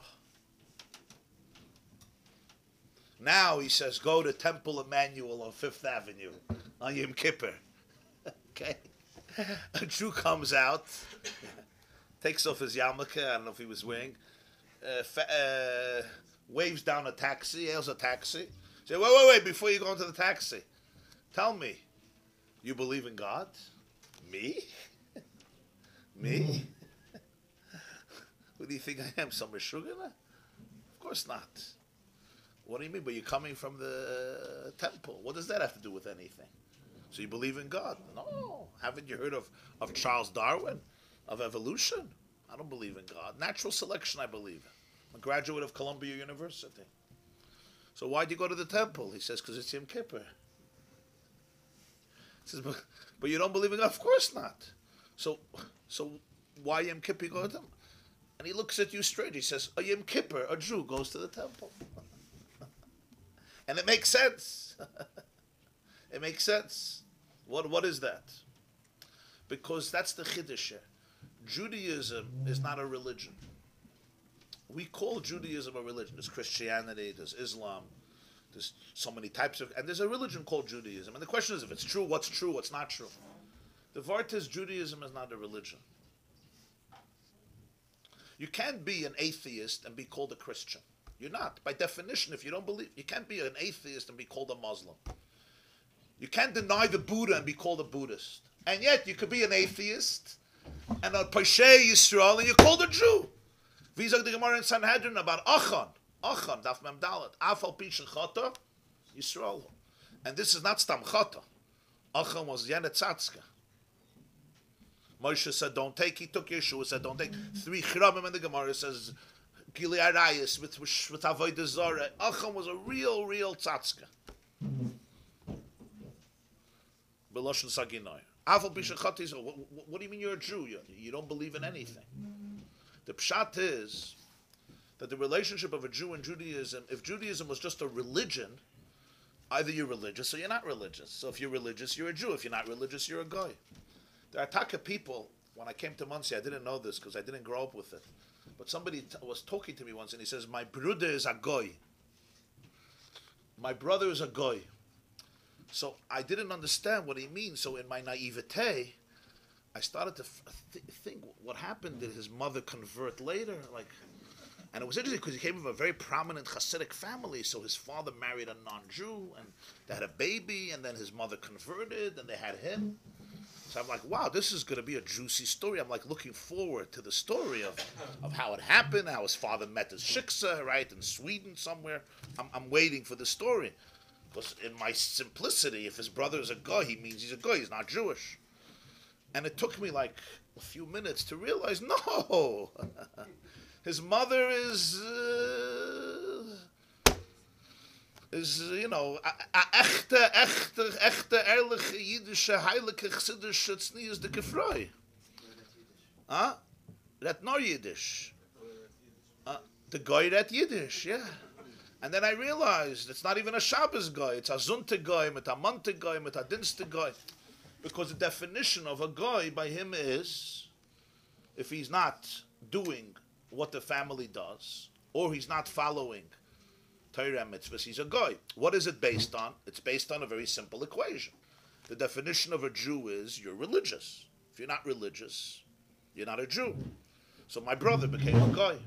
Now he says, go to Temple Emmanuel on 5th Avenue on Yom Kippur. Okay? A Jew comes out, takes off his yarmulke, I don't know if he was wearing, waves down a taxi, hails a taxi. Say, wait, before you go into the taxi, tell me, you believe in God? Me? Me? Who do you think I am, some Meshugana? Of course not. What do you mean? But you're coming from the temple. What does that have to do with anything? So you believe in God? No. Haven't you heard of Charles Darwin? Of evolution? I don't believe in God. Natural selection, I believe in. I'm a graduate of Columbia University. So why'd you go to the temple? He says, because it's Yom Kippur. He says, but you don't believe in God? Of course not. So why Yom Kippur you go to them? And he looks at you straight. He says, a Yom Kippur, a Jew goes to the temple. And it makes sense. It makes sense. What is that? Because that's the Chiddush. Judaism is not a religion. We call Judaism a religion. There's Christianity, there's Islam, there's so many types of, and there's a religion called Judaism. And the question is, if it's true, what's not true? The Vart is Judaism is not a religion. You can't be an atheist and be called a Christian. You're not. By definition, if you don't believe, you can't be an atheist and be called a Muslim. You can't deny the Buddha and be called a Buddhist. And yet, you could be an atheist and a Peshay Yisrael and you're called a Jew. Vizag the Gemara in Sanhedrin about Achan, Daf Mem Dalet, Afal Pisha Chata, Yisrael. And this is not Stam Chata. Achan was Yenet Tzatska. Moshe said, don't take. He took Yeshua, said, don't take. 3 Chramim in the Gemara says, Gili Arayis with Avodah Zarah. Achan was a real Tzatska. Beloshen Saginai. Afal Pisha Chata Yisrael. What do you mean you're a Jew? You don't believe in anything. The pshat is that the relationship of a Jew and Judaism, if Judaism was just a religion, either you're religious or you're not religious. So if you're religious, you're a Jew. If you're not religious, you're a goy. There are Taka people, when I came to Muncie, I didn't know this because I didn't grow up with it. But somebody was talking to me once and he says, my brother is a goy. My brother is a goy. So I didn't understand what he means. So in my naivete, I started to think what happened. Did his mother convert later? And it was interesting because he came from a very prominent Hasidic family. So his father married a non-Jew, and they had a baby, and then his mother converted, and they had him. So I'm like, wow, this is going to be a juicy story. I'm like looking forward to the story of how it happened, how his father met his shiksa, right, in Sweden somewhere. I'm waiting for the story. Because in my simplicity, if his brother is a guy, he means he's a guy, he's not Jewish. And it took me like a few minutes to realize, no, his mother is echte, ehrliche, jüdische, heilige, chassidische, tznius de Gefreu. Redt nor Yiddish. The guy redt Yiddish, yeah. And then I realized it's not even a Shabbos guy, it's a Zunte guy, mit a Monte guy, mit a Dinste guy. Because the definition of a guy by him is, if he's not doing what the family does, or he's not following Torah mitzvahs, he's a guy. What is it based on? It's based on a very simple equation. The definition of a Jew is you're religious. If you're not religious, you're not a Jew. So my brother became a guy.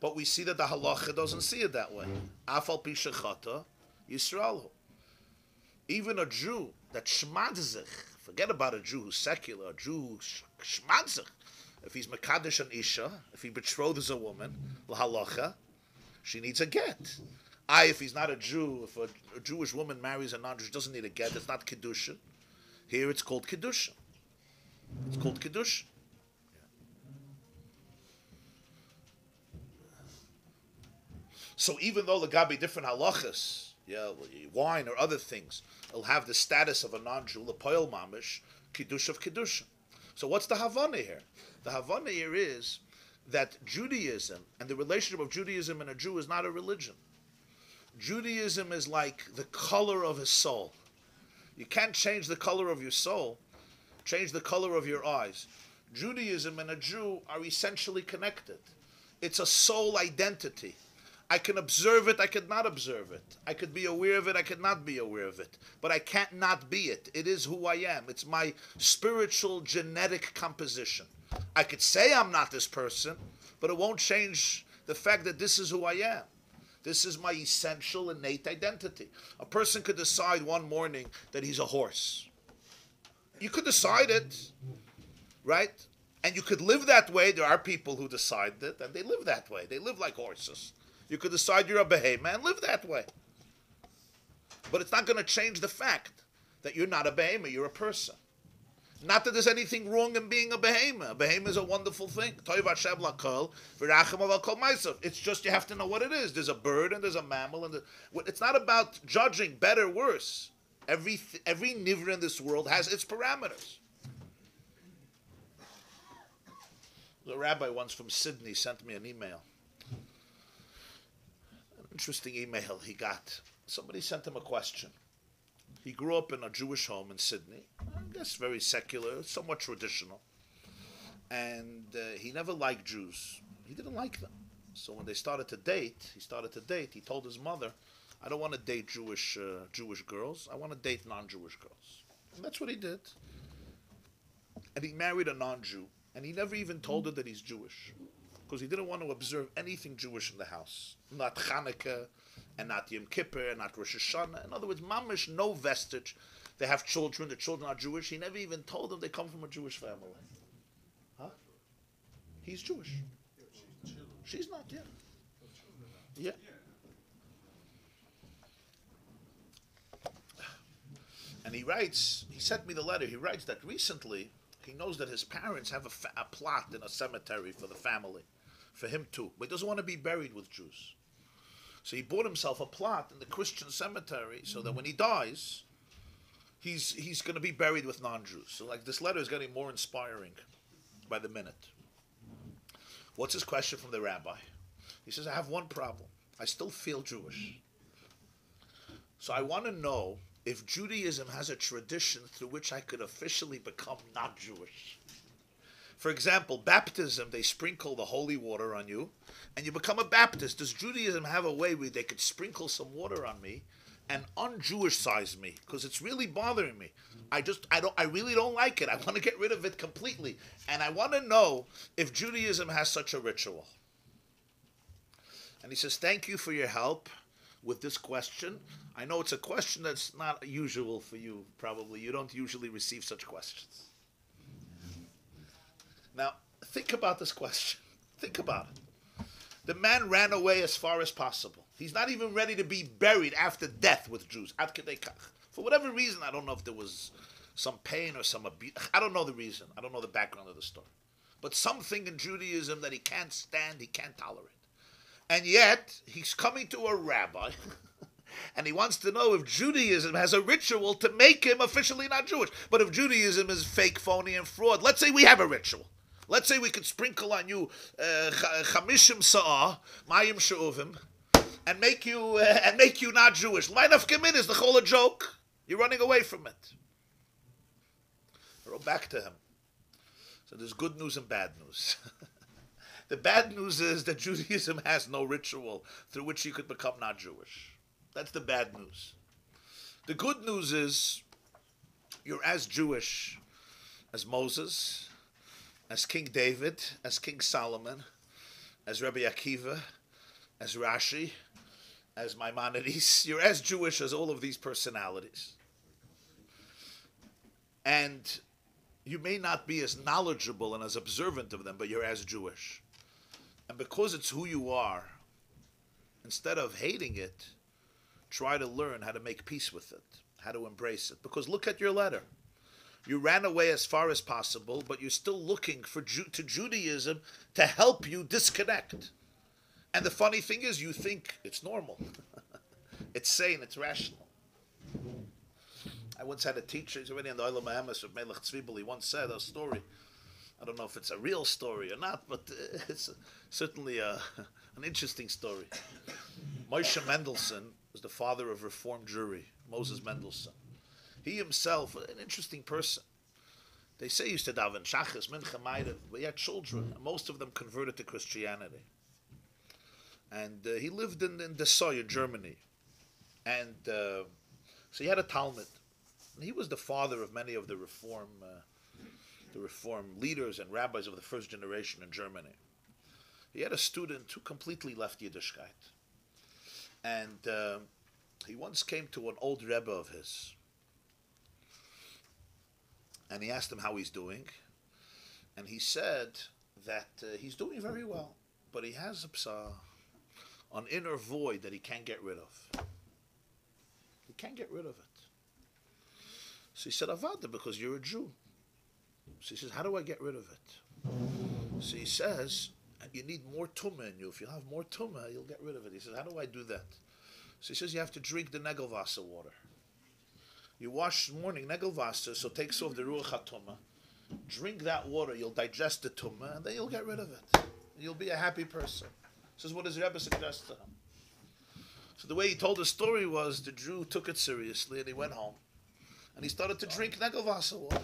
But we see that the halacha doesn't see it that way. Afal pi shechata Yisrael. Even a Jew that shmadzich, forget about a Jew who's secular, a Jew who's shmadzich. If he's mekadesh an isha, if he betroths a woman, l'halacha, she needs a get. If he's not a Jew, if a Jewish woman marries a non-Jew, she doesn't need a get. It's not kiddushin. Here it's called kiddushin. It's called kiddushin. So even though the gabi different halachas, wine or other things, it'll have the status of a non-Jew, lepoil mamish, kiddush of kiddushin. So what's the Havana here? The Havana here is that Judaism and the relationship of Judaism and a Jew is not a religion. Judaism is like the color of his soul. You can't change the color of your soul, change the color of your eyes. Judaism and a Jew are essentially connected. It's a soul identity. I can observe it, I could not observe it. I could be aware of it, I could not be aware of it. But I can't not be it. It is who I am. It's my spiritual genetic composition. I could say I'm not this person, but it won't change the fact that this is who I am. This is my essential innate identity. A person could decide one morning that he's a horse. You could decide it, right? And you could live that way. There are people who decide it, and they live that way. They live like horses. You could decide you're a behemoth and live that way. But it's not going to change the fact that you're not a behemoth, you're a person. Not that there's anything wrong in being a behemoth. A behemoth is a wonderful thing. It's just you have to know what it is. There's a bird and there's a mammal. And it's not about judging better, worse. Every nivra in this world has its parameters. The rabbi once from Sydney sent me an email. An interesting email he got. somebody sent him a question. He grew up in a Jewish home in Sydney. I guess very secular, somewhat traditional. And he never liked Jews. He didn't like them. So when he started to date, he told his mother, I don't want to date Jewish girls. I want to date non-Jewish girls. And that's what he did. And he married a non-Jew. And he never even told her that he's Jewish. Because he didn't want to observe anything Jewish in the house. Not Hanukkah, and not Yom Kippur, and not Rosh Hashanah. In other words, mamish, no vestige. They have children, the children are Jewish. He never even told them they come from a Jewish family. Huh? He's Jewish. She's not, yeah. Yeah. And he writes, he sent me the letter, he writes that recently, he knows that his parents have a plot in a cemetery for the family, for him too. But he doesn't want to be buried with Jews. So he bought himself a plot in the Christian cemetery so that when he dies, he's going to be buried with non-Jews. So like this letter is getting more inspiring by the minute. What's his question from the rabbi? He says, I have one problem. I still feel Jewish. So I want to know if Judaism has a tradition through which I could officially become not Jewish. For example, baptism, they sprinkle the holy water on you, and you become a Baptist. Does Judaism have a way where they could sprinkle some water on me and un-Jewish size me? Because it's really bothering me. I really don't like it. I want to get rid of it completely. And I want to know if Judaism has such a ritual. And he says, thank you for your help with this question. I know it's a question that's not usual for you, probably. You don't usually receive such questions. Now, think about this question. Think about it. The man ran away as far as possible. He's not even ready to be buried after death with Jews. For whatever reason, I don't know if there was some pain or some abuse. I don't know the reason. I don't know the background of the story. But something in Judaism that he can't stand, he can't tolerate. And yet, he's coming to a rabbi, and he wants to know if Judaism has a ritual to make him officially not Jewish. But if Judaism is fake, phony, and fraud, let's say we have a ritual. Let's say we could sprinkle on you chamishim sa'ah, mayim she'uvim, and make you not Jewish. Line of Gemin is the whole a joke. You're running away from it. I wrote back to him. So there's good news and bad news. The bad news is that Judaism has no ritual through which you could become not Jewish. That's the bad news. The good news is you're as Jewish as Moses, as King David, as King Solomon, as Rabbi Akiva, as Rashi, as Maimonides. You're as Jewish as all of these personalities. And you may not be as knowledgeable and as observant of them, but you're as Jewish. And because it's who you are, instead of hating it, try to learn how to make peace with it, how to embrace it. Because look at your letter. You ran away as far as possible, but you're still looking to Judaism to help you disconnect. And the funny thing is, you think it's normal. It's sane, it's rational. I once had a teacher, he's already in the Olam HaEmes of Melech Tzvibel, he once said a story. I don't know if it's a real story or not, but it's certainly an interesting story. Moshe Mendelssohn was the father of Reformed Jewry, Moses Mendelssohn. He himself, an interesting person. They say he used to daven Shachas, Mincha, Ma'ariv, but he had children, and most of them converted to Christianity. And he lived in Dessau, in Germany. And so he had a Talmud. And he was the father of many of the Reform leaders and rabbis of the first generation in Germany. He had a student who completely left Yiddishkeit. And he once came to an old Rebbe of his. And he asked him how he's doing. And he said that he's doing very well. But he has an inner void that he can't get rid of. He can't get rid of it. So he said, Avada, because you're a Jew. So he says, how do I get rid of it? So he says, you need more tumah in you. If you have more tumah, you'll get rid of it. He says, how do I do that? So he says, you have to drink the Negelwasser water. You wash morning Negelwasser, so it takes off the Ruach HaTumah. Drink that water, you'll digest the tumah, and then you'll get rid of it. You'll be a happy person. This is what his Rebbe suggests to him. So the way he told the story was the Jew took it seriously and he went home and he started to drink Negelwasser water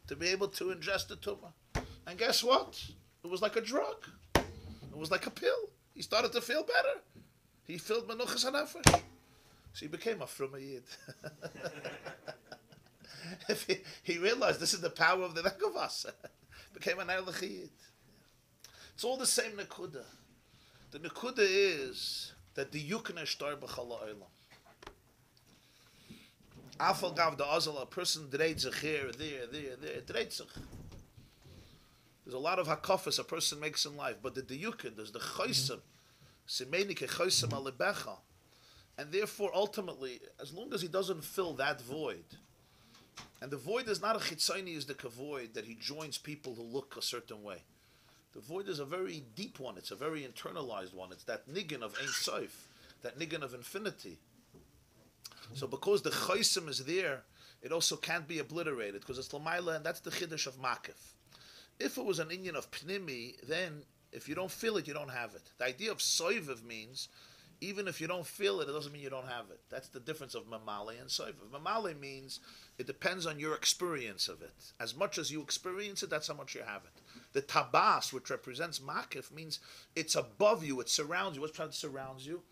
to be able to ingest the tumah. And guess what? It was like a drug. It was like a pill. He started to feel better. He filled menuchas hanefesh. So he became a frumma yid. If he realized this is the power of the Negelwasser, became an ehrlich yid. It's all the same nekuda. The nekuda is that the yukne shtar b'chala olam. Afal gav the azal, a person dreht sich here, there, dreht sich. There's a lot of hakafas a person makes in life, but the yukne, there's the chosim, simenike chosim alebecha, and therefore ultimately, as long as he doesn't fill that void, and the void is not a chitzoni, is the void that he joins people who look a certain way. The void is a very deep one. It's a very internalized one. It's that niggin of Ein Sof, that niggin of infinity. So because the chaysim is there, it also can't be obliterated because it's l'mayla, and that's the chiddush of makif. If it was an inyan of pnimi, then if you don't feel it, you don't have it. The idea of soiviv means even if you don't feel it, it doesn't mean you don't have it. That's the difference of mamale and soiviv. Mamale means it depends on your experience of it. As much as you experience it, that's how much you have it. The tabas, which represents makif, means it's above you, it surrounds you. What's trying to surround you?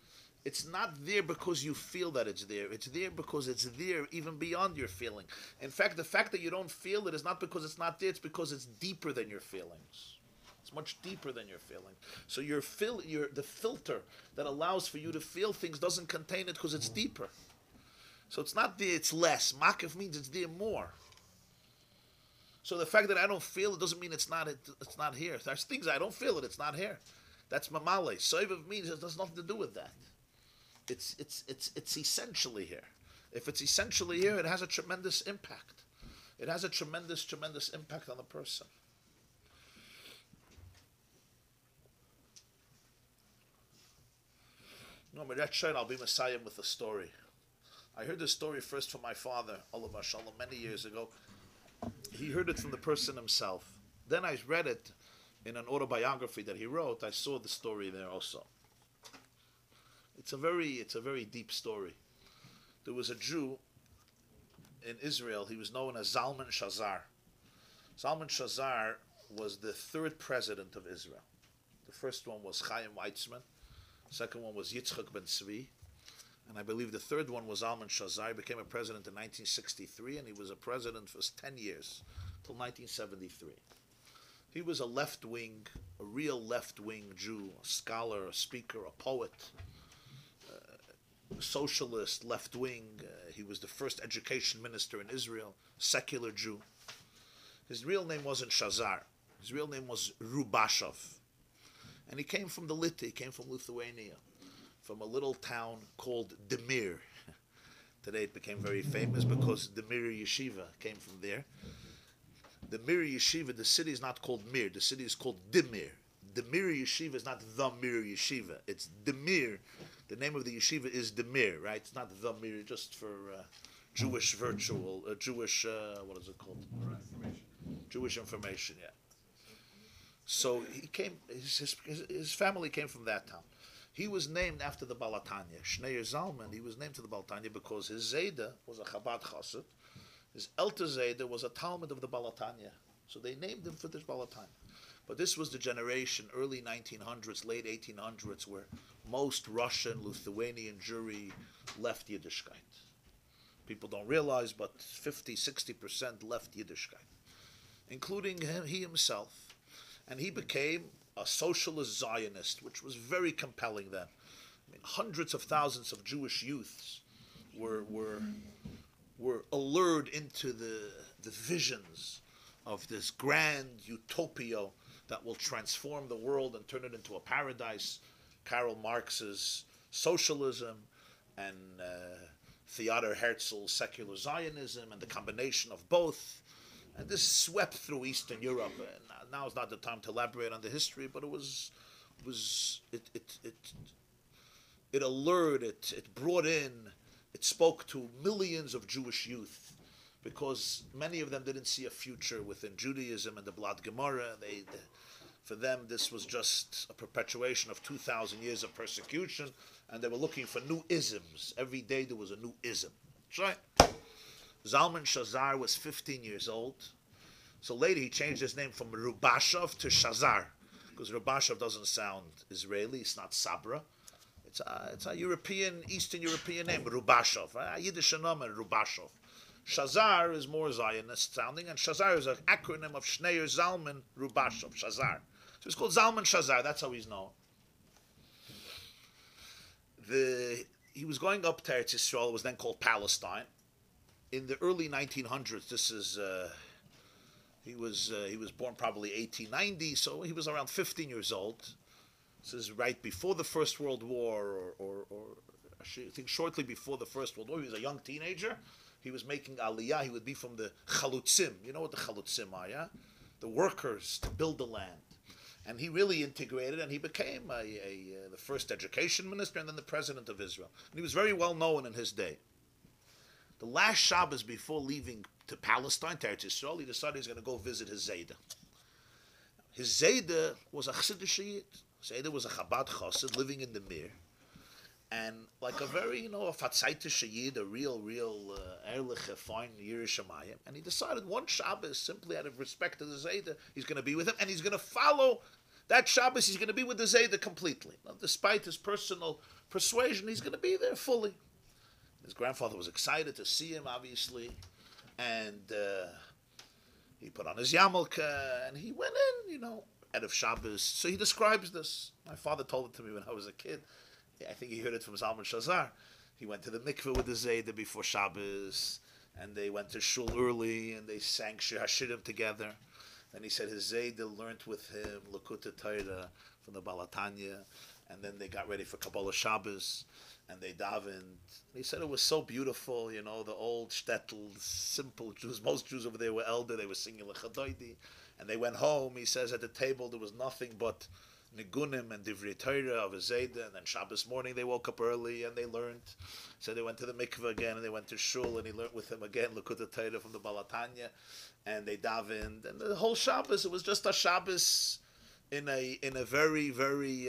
It's not there because you feel that it's there. It's there because it's there even beyond your feeling. In fact, the fact that you don't feel it is not because it's not there, it's because it's deeper than your feelings. It's much deeper than your feeling. So the filter that allows for you to feel things doesn't contain it because it's deeper. So it's not there, it's less. Makif means it's there more. So the fact that I don't feel it doesn't mean it's not here. There's things I don't feel it, it's not here. That's mamale. Soiviv means it has nothing to do with that. It's essentially here. If it's essentially here, it has a tremendous impact. It has a tremendous impact on the person. No, but that's shayla. I'll be Messiah with a story. I heard this story first from my father, Allah Shalom, many years ago. He heard it from the person himself. Then I read it in an autobiography that he wrote. I saw the story there also. It's a very deep story. There was a Jew in Israel. He was known as Zalman Shazar. Zalman Shazar was the third president of Israel. The first one was Chaim Weizmann. The second one was Yitzchak ben Tzvi. And I believe the third one was Zalman Shazar. He became a president in 1963, and he was a president for 10 years, till 1973. He was a real left-wing Jew, a scholar, a speaker, a poet, socialist, left-wing. He was the first education minister in Israel, secular Jew. His real name wasn't Shazar. His real name was Rubashov. And he came from the Lita, he came from Lithuania, from a little town called Demir. Today it became very famous because the Mir Yeshiva came from there. The Mir Yeshiva, the city is not called Mir, the city is called Demir. The Mir Yeshiva is not the Mir Yeshiva, it's Demir. The name of the yeshiva is Demir, right? It's not the Mir, just for Jewish virtual, Jewish, what is it called? Jewish information, yeah. So he came, his family came from that town. He was named after the Balatanya. Shneir Zalman, he was named to the Balatanya because his Zayda was a Chabad Chassid. His Elter Zayda was a Talmud of the Balatanya. So they named him for this Balatanya. But this was the generation, early 1900s, late 1800s, where most Russian, Lithuanian Jewry left Yiddishkeit. People don't realize, but 50-60% left Yiddishkeit, including he himself. And he became a socialist Zionist, which was very compelling then. I mean, hundreds of thousands of Jewish youths were allured into the visions of this grand utopia that will transform the world and turn it into a paradise. Karl Marx's socialism and Theodor Herzl's secular Zionism and the combination of both. And this swept through Eastern Europe. And now is not the time to elaborate on the history, but it allured, it brought in, it spoke to millions of Jewish youth, because many of them didn't see a future within Judaism and the Blood Gemara. For them, this was just a perpetuation of 2,000 years of persecution, and they were looking for new isms. Every day there was a new ism. That's right. Zalman Shazar was 15 years old. So later he changed his name from Rubashov to Shazar, because Rubashov doesn't sound Israeli. It's not Sabra. It's a European, Eastern European name, Rubashov. Yiddish name, Rubashov. Shazar is more Zionist sounding, and Shazar is an acronym of Schneier Zalman Rubashov, Shazar. So it's called Zalman Shazar, that's how he's known. He was going up to Eretz Yisrael, it was then called Palestine. In the early 1900s, this is, he was born probably 1890, so he was around 15 years old. This is right before the First World War, or I think shortly before the First World War. He was a young teenager. He was making aliyah. He would be from the chalutzim. You know what the chalutzim are, yeah? The workers to build the land. And he really integrated, and he became the first education minister and then the president of Israel. And he was very well known in his day. The last Shabbos before leaving to Palestine, to Eretz Yisrael, he decided he was going to go visit his Zayda. His Zayda was a Chassidish Yid. Zayda was a Chabad Chassid living in the Mir. And like a very, a Fatzaitish Yid, a real Ehrlich, fine Yirish Shamayim. And he decided one Shabbos, simply out of respect to the Zayda, he's going to be with him, and he's going to follow that Shabbos. He's going to be with the Zayda completely. Now, despite his personal persuasion, he's going to be there fully. His grandfather was excited to see him, obviously, and he put on his yarmulke, and he went in, out of Shabbos. So he describes this. My father told it to me when I was a kid. I think he heard it from Zalman Shazar. He went to the mikveh with the Zayda before Shabbos, and they went to shul early, and they sang Shir Hashirim together. Then he said his Zayda learned with him Likutei Torah from the Balatanya, and then they got ready for Kabbalah Shabbos, and they davened. He said it was so beautiful, the old shtetl, simple Jews. Most Jews over there were elder. They were singing Lechadoidi. And they went home. He says at the table there was nothing but nigunim and divrei Torah of a Zayda. And then Shabbos morning they woke up early and they learned. So they went to the mikveh again and they went to shul and he learned with him again Likutei Torah from the Balatanya. And they davened. And the whole Shabbos, it was just a Shabbos in a very, very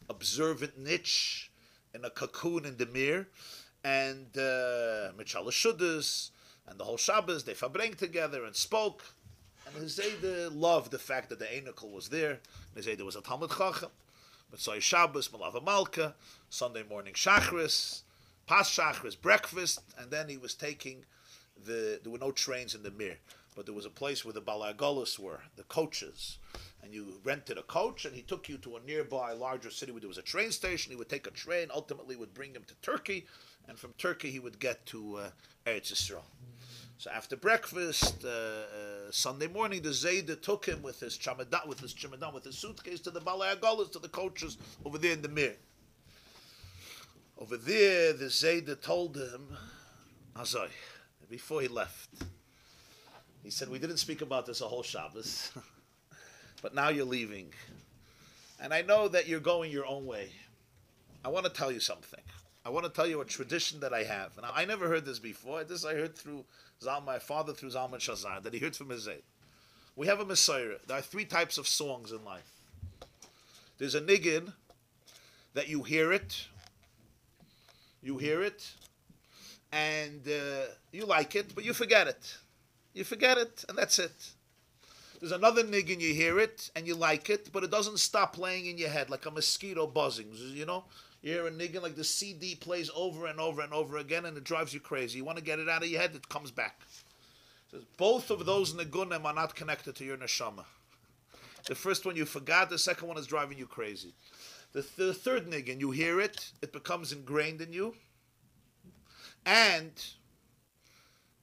observant niche, in a cocoon in the Mir. And Mitchal Shuddus. And the whole Shabbos they fabreng together and spoke. And his Zayda loved the fact that the Einikel was there. His Zayda was a Talmud Chacham. Mitzvah Shabbos, Malava Malka, Sunday morning Shachris, Pas Shachris, breakfast, and then he was taking there were no trains in the Mir, but there was a place where the Balagolus were, the coaches. And you rented a coach, and he took you to a nearby larger city where there was a train station. He would take a train, ultimately would bring him to Turkey, and from Turkey he would get to Eretz Yisrael. So after breakfast, Sunday morning, the Zayda took him with his chamadan, with his suitcase to the Balei Agolas, to the coaches over there in the Mir. Over there, the Zayda told him, Azai, before he left, he said, we didn't speak about this a whole Shabbos, but now you're leaving. And I know that you're going your own way. I want to tell you something. I want to tell you a tradition that I have. And I never heard this before. This I heard through my father, through Zalman Shazar, that he heard from his Zayd. We have a Messiah. There are three types of songs in life. There's a niggin that you hear it, and you like it, but you forget it. You forget it, and that's it. There's another niggin, you hear it, and you like it, but it doesn't stop playing in your head, like a mosquito buzzing, You hear a niggin, like the CD plays over and over and over again, and it drives you crazy. You want to get it out of your head, it comes back. So both of those nigunim are not connected to your neshama. The first one you forgot, the second one is driving you crazy. The third niggin, you hear it, it becomes ingrained in you, and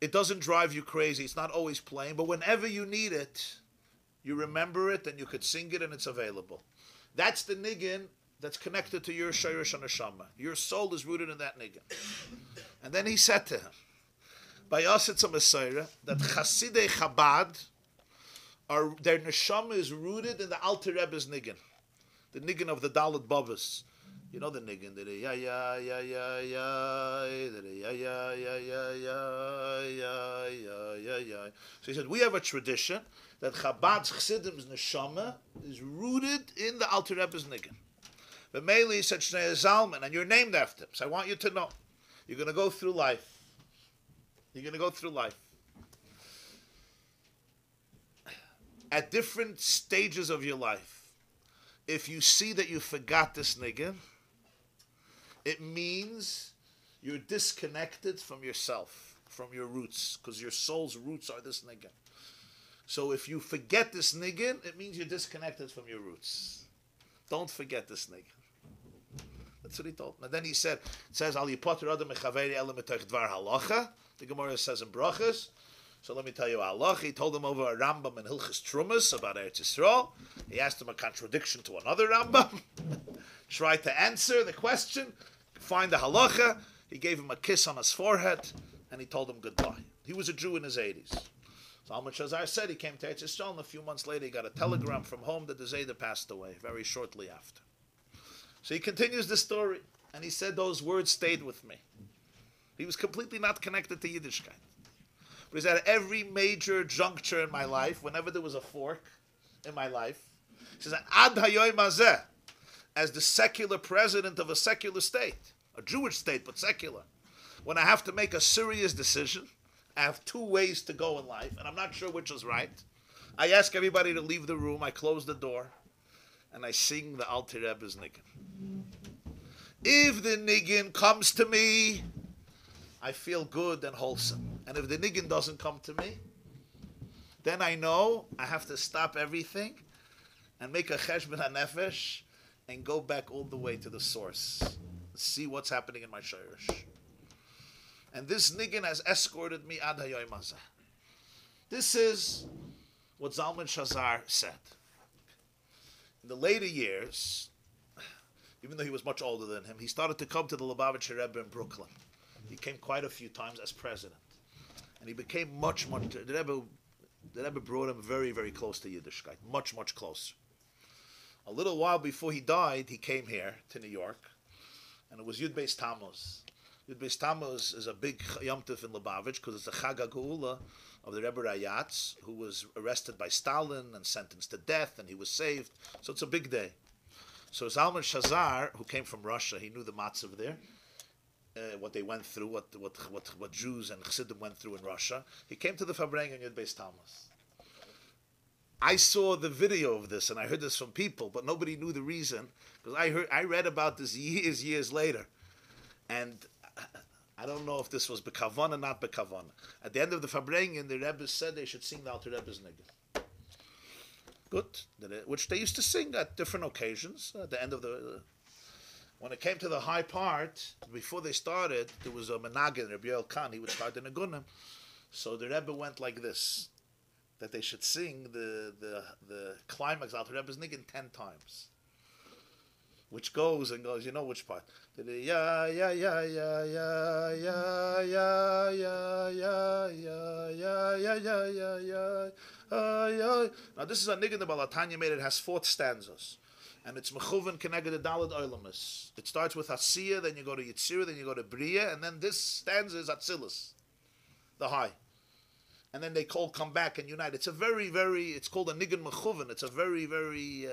it doesn't drive you crazy. It's not always playing, but whenever you need it, you remember it, and you could sing it, and it's available. That's the niggin that's connected to your shayrish neshama. Your soul is rooted in that niggin. And then he said to him, by us it's a Messiah, that Chasidei Chabad, their neshama is rooted in the Alter Rebbe's niggin. The niggin of the Dalet Babas. You know the niggin. So he said, we have a tradition that Chabad's Chassidim's neshama is rooted in the Alter Rebbe's niggin. But mainly he said Shnei Zalman, and you're named after him. So I want you to know, you're going to go through life. You're going to go through life. At different stages of your life, if you see that you forgot this niggin, it means you're disconnected from yourself, from your roots, because your soul's roots are this niggin. So if you forget this niggin, it means you're disconnected from your roots. Don't forget this niggin. That's what he told him. And then he said, it says, Al yipoter adam mechaveri ele metoch dvar halacha. The Gemara says in Brachas. So let me tell you halacha. He told him over a Rambam in Hilchas Trumas about Eretz Yisrael. He asked him a contradiction to another Rambam. Tried to answer the question, find the halacha. He gave him a kiss on his forehead, and he told him goodbye. He was a Jew in his 80s. Zalman Shazar said he came to Eretz Yisrael, and a few months later he got a telegram from home that the Zayda passed away, very shortly after. So he continues the story, and he said those words stayed with me. He was completely not connected to Yiddishkeit. But he said at every major juncture in my life, whenever there was a fork in my life, he says, Ad hayoym hazeh, as the secular president of a secular state, a Jewish state, but secular, when I have to make a serious decision, I have two ways to go in life, and I'm not sure which is right. I ask everybody to leave the room, I close the door, and I sing the Alter Rebbe's niggin. If the niggin comes to me, I feel good and wholesome. And if the niggin doesn't come to me, then I know I have to stop everything and make a cheshbon hanefesh and go back all the way to the source. See what's happening in my shayrish. And this niggin has escorted me ad hayoym hazeh. This is what Zalman Shazar said. In the later years, even though he was much older than him, he started to come to the Lubavitcher Rebbe in Brooklyn. He came quite a few times as president. And he became much, the Rebbe brought him very, very close to Yiddishkeit. Much, much closer. A little while before he died, he came here to New York. And it was Yud Beis Tammuz. Yud Beis Tammuz is a big Yom Tov in Lubavitch because it's a Chag HaGeula of the Rebbe Rayatz, who was arrested by Stalin and sentenced to death, and he was saved. So it's a big day. So Zalman Shazar, who came from Russia, he knew the matzav there, what they went through, what Jews and Chassidim went through in Russia. He came to the Fabrengen in Yud Beis Tammuz. I saw the video of this, and I heard this from people, but nobody knew the reason, because I read about this years later, and I don't know if this was bekavana or not bekavana. At the end of the Fabrengen, the Rebbe said they should sing the Alter Rebbe's niggin. Good, which they used to sing at different occasions. At the end of when it came to the high part, before they started, there was a menagin, Rabbi Yoel Khan, he would start the nigunim. So the Rebbe went like this, that they should sing the climax Alter Rebbe's niggin 10 times. Which goes and goes, you know which part? Ya ya ya ya ya ya ya ya ya ya ya ya ya. Now this is a niggin the Balatanya made. It has 4 stanzas, and it's mechuven keneged the Daled Oulamis. It starts with Asiya, then you go to Yitzira, then you go to Bria, and then this stanza is Atzilus, the high. And then they come back and unite. It's a very, very, it's called a niggin mechuven. It's a very, very,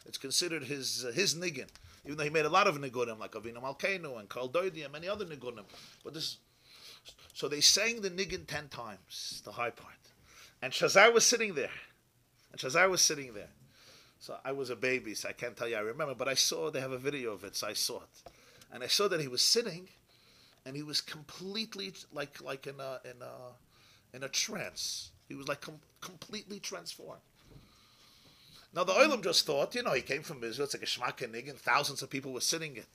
it's considered his niggin. Even though he made a lot of nigunim, like Avinu Malkeinu and Kol Doidi and many other nigunim. But this, so they sang the niggin 10 times, the high part. And Shazar was sitting there. So I was a baby, so I can't tell you I remember, but I saw, they have a video of it, so I saw it. And I saw that he was sitting, and he was completely, like in a trance. He was like completely transformed. Now the Olam just thought, he came from Israel, it's like a shmaka niggin, thousands of people were singing it.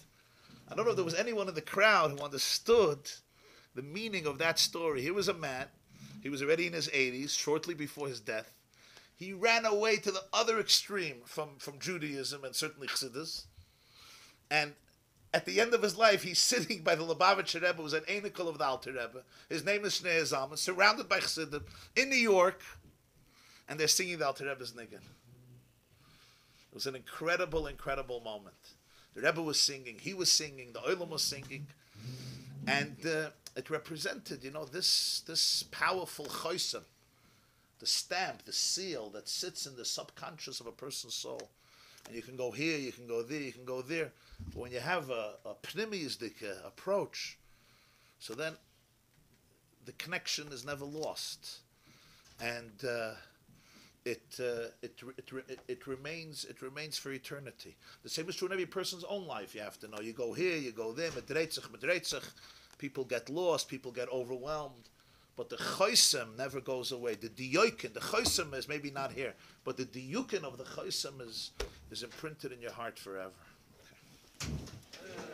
I don't know if there was anyone in the crowd who understood the meaning of that story. Here was a man, he was already in his 80s, shortly before his death. He ran away to the other extreme from Judaism and certainly Chassidus. And at the end of his life, he's sitting by the Lubavitcher Rebbe, who was an Einikol of the Alter Rebbe. His name is Shnei Zalman, surrounded by Chassidim in New York, and they're singing the Alter Rebbe's niggin. It was an incredible, incredible moment. The Rebbe was singing, he was singing, the Olam was singing, And it represented, this powerful chosim, the stamp, the seal that sits in the subconscious of a person's soul. And you can go here, you can go there, you can go there. But when you have a pneumistic approach, so then the connection is never lost, and it remains for eternity. The same is true in every person's own life. You have to know. You go here, you go there. Medreitzach. People get lost. People get overwhelmed. But the chosim never goes away. The diyukin, the chosim is maybe not here, but the diyukin of the chosim is imprinted in your heart forever. Okay.